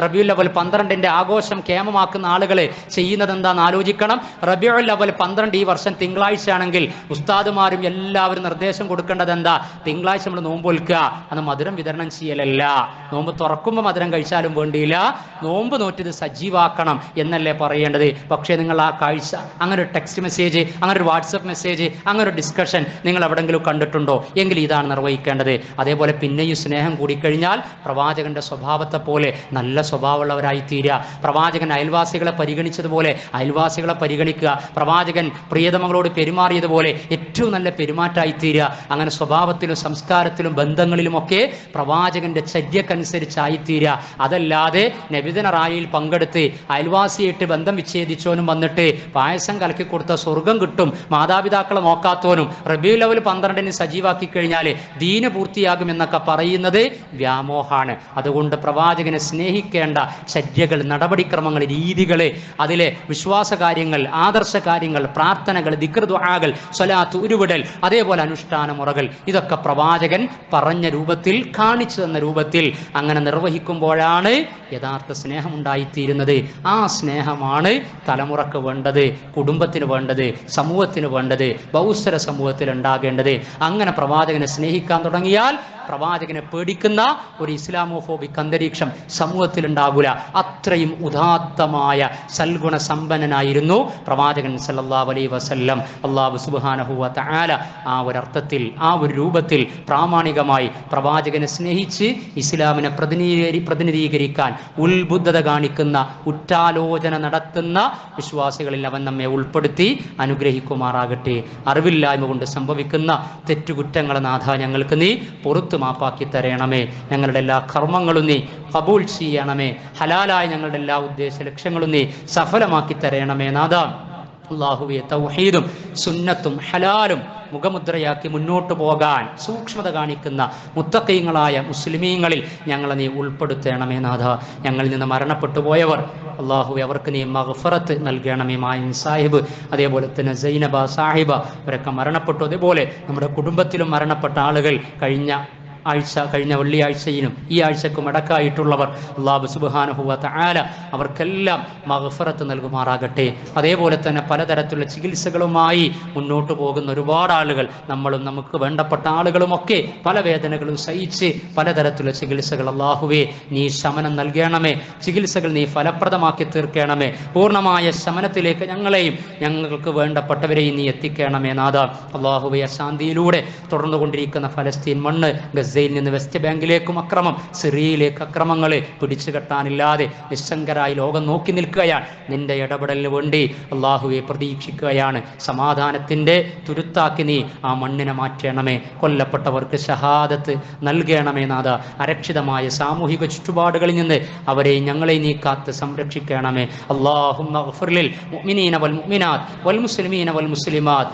റബീഉൽ അവ്വൽ 12ന്റെ ആഘോഷം കേമമാക്കുന്ന ആളുകൾ ചെയ്യുന്നത് എന്താണെന്ന് ആലോചിക്കണം. റബീഉൽ അവ്വൽ 12 ഈ വർഷം തിങ്കളാഴ്ച ആണെങ്കിൽ ഉസ്താദുമാരും എല്ലാവരും നിർദ്ദേശം കൊടുക്കേണ്ടത് എന്താ? തിങ്കളാഴ്ച നമ്മൾ നോമ്പ് വിൽക്കുക, അത് മധുരം വിതരണം ചെയ്യലല്ല. നോമ്പ് തുറക്കുമ്പോൾ മധുരം കഴിച്ചാലും വേണ്ടിയില്ല, നോമ്പ് നോറ്റിത് സജീവാക്കണം എന്നല്ലേ പറയേണ്ടത്. പക്ഷേ നിങ്ങൾ ആ കാഴ്ച, അങ്ങനെ ഒരു ടെക്സ്റ്റ് മെസ്സേജ്, അങ്ങനെ ഒരു വാട്സപ്പ് മെസ്സേജ്, അങ്ങനെ ഒരു ഡിസ്കഷൻ നിങ്ങൾ എവിടെങ്കിലും കണ്ടിട്ടുണ്ടോ? എങ്കിൽ ഇതാണ് നിർവഹിക്കേണ്ടത്. അതേപോലെ പിന്നെയും സ്നേഹം കൂടിക്കഴിഞ്ഞാൽ പ്രവാചകന്റെ സ്വഭാവത്തെ പോലെ നല്ല സ്വഭാവമുള്ളവരായി തീരുക. പ്രവാചകൻ അയൽവാസികളെ പരിഗണിച്ചതുപോലെ അയൽവാസികളെ പരിഗണിക്കുക. പ്രവാചകൻ പ്രിയതമകളോട് പെരുമാറിയതുപോലെ ഏറ്റവും നല്ല പെരുമാറ്റമായി തീരുക. അങ്ങനെ സ്വഭാവത്തിലും സംസ്കാരത്തിലും ബന്ധങ്ങളിലുമൊക്കെ പ്രവാചകന്റെ ചര്യക്കനുസരിച്ചായിത്തീരുക. അതല്ലാതെ നബിദിന റാലിയിൽ പങ്കെടുത്ത് അയൽവാസിയായിട്ട് ബന്ധം വിച്ഛേദിച്ചവനും വന്നിട്ട് പായസം കലക്കി കൊടുത്ത സ്വർഗം കിട്ടും, മാതാപിതാക്കളെ നോക്കാത്തവനും റബീഉൽ അവ്വൽ 12ന് സജീവാക്കി കഴിഞ്ഞാൽ ദീന് പൂർത്തിയാകുമെന്നൊക്കെ പറയുന്നത് വ്യാമോഹാണ്. അതുകൊണ്ട് പ്രവാചകനെ സ്നേഹിക്കേണ്ട ചര്യകൾ, നടപടിക്രമങ്ങൾ, രീതികൾ, അതിലെ വിശ്വാസ കാര്യങ്ങൾ, ആദർശ കാര്യങ്ങൾ, പ്രാർത്ഥനകൾ, ദിക്ർ ദുആകൾ, സ്വലാത്ത്, ഉരുവിടൽ, അതേപോലെ അനുഷ്ഠാന മുറകൾ, ഇതൊക്കെ പ്രവാചകൻ പറഞ്ഞ രൂപത്തിൽ, കാണിച്ചു തന്ന രൂപത്തിൽ അങ്ങനെ നിർവഹിക്കുമ്പോഴാണ് യഥാർത്ഥ സ്നേഹം ഉണ്ടായിത്തീരുന്നത്. ആ സ്നേഹമാണ് തലമുറക്ക് വേണ്ടത്, കുടുംബത്തിന് വേണ്ടത്, സമൂഹത്തിന് വേണ്ടത്, ബഹുസ്വര സമൂഹത്തിൽ ഉണ്ടാകേണ്ടത്. അങ്ങനെ പ്രവാചകനെ സ്നേഹിക്കാൻ തുടങ്ങിയാൽ പ്രവാചകനെ പേടിക്കുന്ന ഒരു ഇസ്ലാമോഫോബിക് അന്തരീക്ഷം സമൂഹത്തിൽ ഉണ്ടാകില്ല. അത്രയും ഉദാത്തമായ സൽഗുണ സമ്പന്നനായിരുന്നു പ്രവാചകൻ സല്ലല്ലാഹു അലൈഹി വസല്ലം. അല്ലാഹു സുബ്ഹാനഹു വ തആല ആ ഒരർത്ഥത്തിൽ, ആ ഒരു രൂപത്തിൽ പ്രാമാണികമായി പ്രവാചകനെ സ്നേഹിച്ച് ഇസ്ലാമിനെ പ്രതിനിധീകരിക്കാൻ ഉത്ബുദ്ധത കാണിക്കുന്ന, ഉറ്റാലോചന നടത്തുന്ന വിശ്വാസികളിൽ അവൻ നമ്മെ ഉൾപ്പെടുത്തി അനുഗ്രഹിക്കുമാറാകട്ടെ. അറിവില്ലായ്മ കൊണ്ട് സംഭവിക്കുന്ന തെറ്റുകുറ്റങ്ങളെ നാഥ ഞങ്ങൾക്ക് നീ പുറത്തു മാപ്പാക്കി തരണമേ. ഞങ്ങളുടെ എല്ലാ കർമ്മങ്ങളും നീ കബൂൽ ചെയ്യണമേ. ഹലാലായ ഞങ്ങളുടെ എല്ലാ ഉദ്ദേശ ലക്ഷ്യങ്ങളും നീ സഫലമാക്കി തരണമേ നാഥ. അല്ലാഹുവേ, തൗഹീദും സുന്നത്തും ഹലാലും മുഖമുദ്രയാക്കി മുന്നോട്ട് പോകാൻ സൂക്ഷ്മത കാണിക്കുന്ന മുത്തഖീങ്ങളായ മുസ്ലിമീങ്ങളിൽ ഞങ്ങളെ നീ ഉൾപ്പെടുത്തണമേ നാഥ. ഞങ്ങളിൽ നിന്ന് മരണപ്പെട്ടു പോയവർ അല്ലാഹുവേ, അവർക്ക് നീ മഗ്ഫിറത്ത് നൽകണമേ. മായിൻ സാഹിബ്, അതേപോലെ തന്നെ സൈനബ സാഹിബ, അവരൊക്കെ മരണപ്പെട്ടു. അതേപോലെ നമ്മുടെ കുടുംബത്തിലും മരണപ്പെട്ട ആളുകൾ കഴിഞ്ഞ വെള്ളിയാഴ്ചയിലും ഈ ആഴ്ചക്കും അടക്കായിട്ടുള്ളവർ അല്ലാഹു സുബ്ഹാനഹു വ തആല അവർക്കെല്ലാം മഗ്ഫിറത്ത് നൽകുമാറാകട്ടെ. അതേപോലെ തന്നെ പലതരത്തിലുള്ള ചികിത്സകളുമായി മുന്നോട്ട് പോകുന്ന ഒരുപാട് ആളുകൾ, നമ്മളും നമുക്ക് വേണ്ടപ്പെട്ട ആളുകളുമൊക്കെ പല വേദനകളും സഹിച്ച് പലതരത്തിലുള്ള ചികിത്സകൾ, അല്ലാഹുവേ നീ ശമനം നൽകണമേ. ചികിത്സകൾ നീ ഫലപ്രദമാക്കി തീർക്കണമേ. പൂർണ്ണമായ ശമനത്തിലേക്ക് ഞങ്ങളെയും ഞങ്ങൾക്ക് വേണ്ടപ്പെട്ടവരെയും നീ എത്തിക്കണമേ നാഥ. അല്ലാഹുവേ, അശാന്തിയിലൂടെ തുടർന്നുകൊണ്ടിരിക്കുന്ന ഫലസ്തീൻ മണ്ണ്, ഗസയിൽ നിന്ന് വെസ്റ്റ് ബാങ്കിലേക്കും അക്രമം, സിറിയയിലേക്ക് അക്രമങ്ങളെ പിടിച്ചു കെട്ടാനില്ലാതെ നിസ്സംഗരായി ലോകം നോക്കി നിൽക്കുകയാണ്. നിന്റെ ഇടപെടലിന് വേണ്ടി അല്ലാഹുവെ പ്രതീക്ഷിക്കുകയാണ്. സമാധാനത്തിൻ്റെ തുരുത്താക്കി നീ ആ മണ്ണിനെ മാറ്റണമേ. കൊല്ലപ്പെട്ടവർക്ക് ഷഹാദത്ത് നൽകണമേ നാഥ. അരക്ഷിതമായ സാമൂഹിക ചുറ്റുപാടുകളിൽ നിന്ന് അവരെ ഞങ്ങളെ നീ കാത്ത് സംരക്ഷിക്കണമേ. അല്ലാഹുമ്മ ഗ്ഫിർ ലിൽ മുഅ്മിനീന വൽ മുഅ്മിനാത്ത് വൽ മുസ്ലിമീന വൽ മുസ്ലിമാത്ത്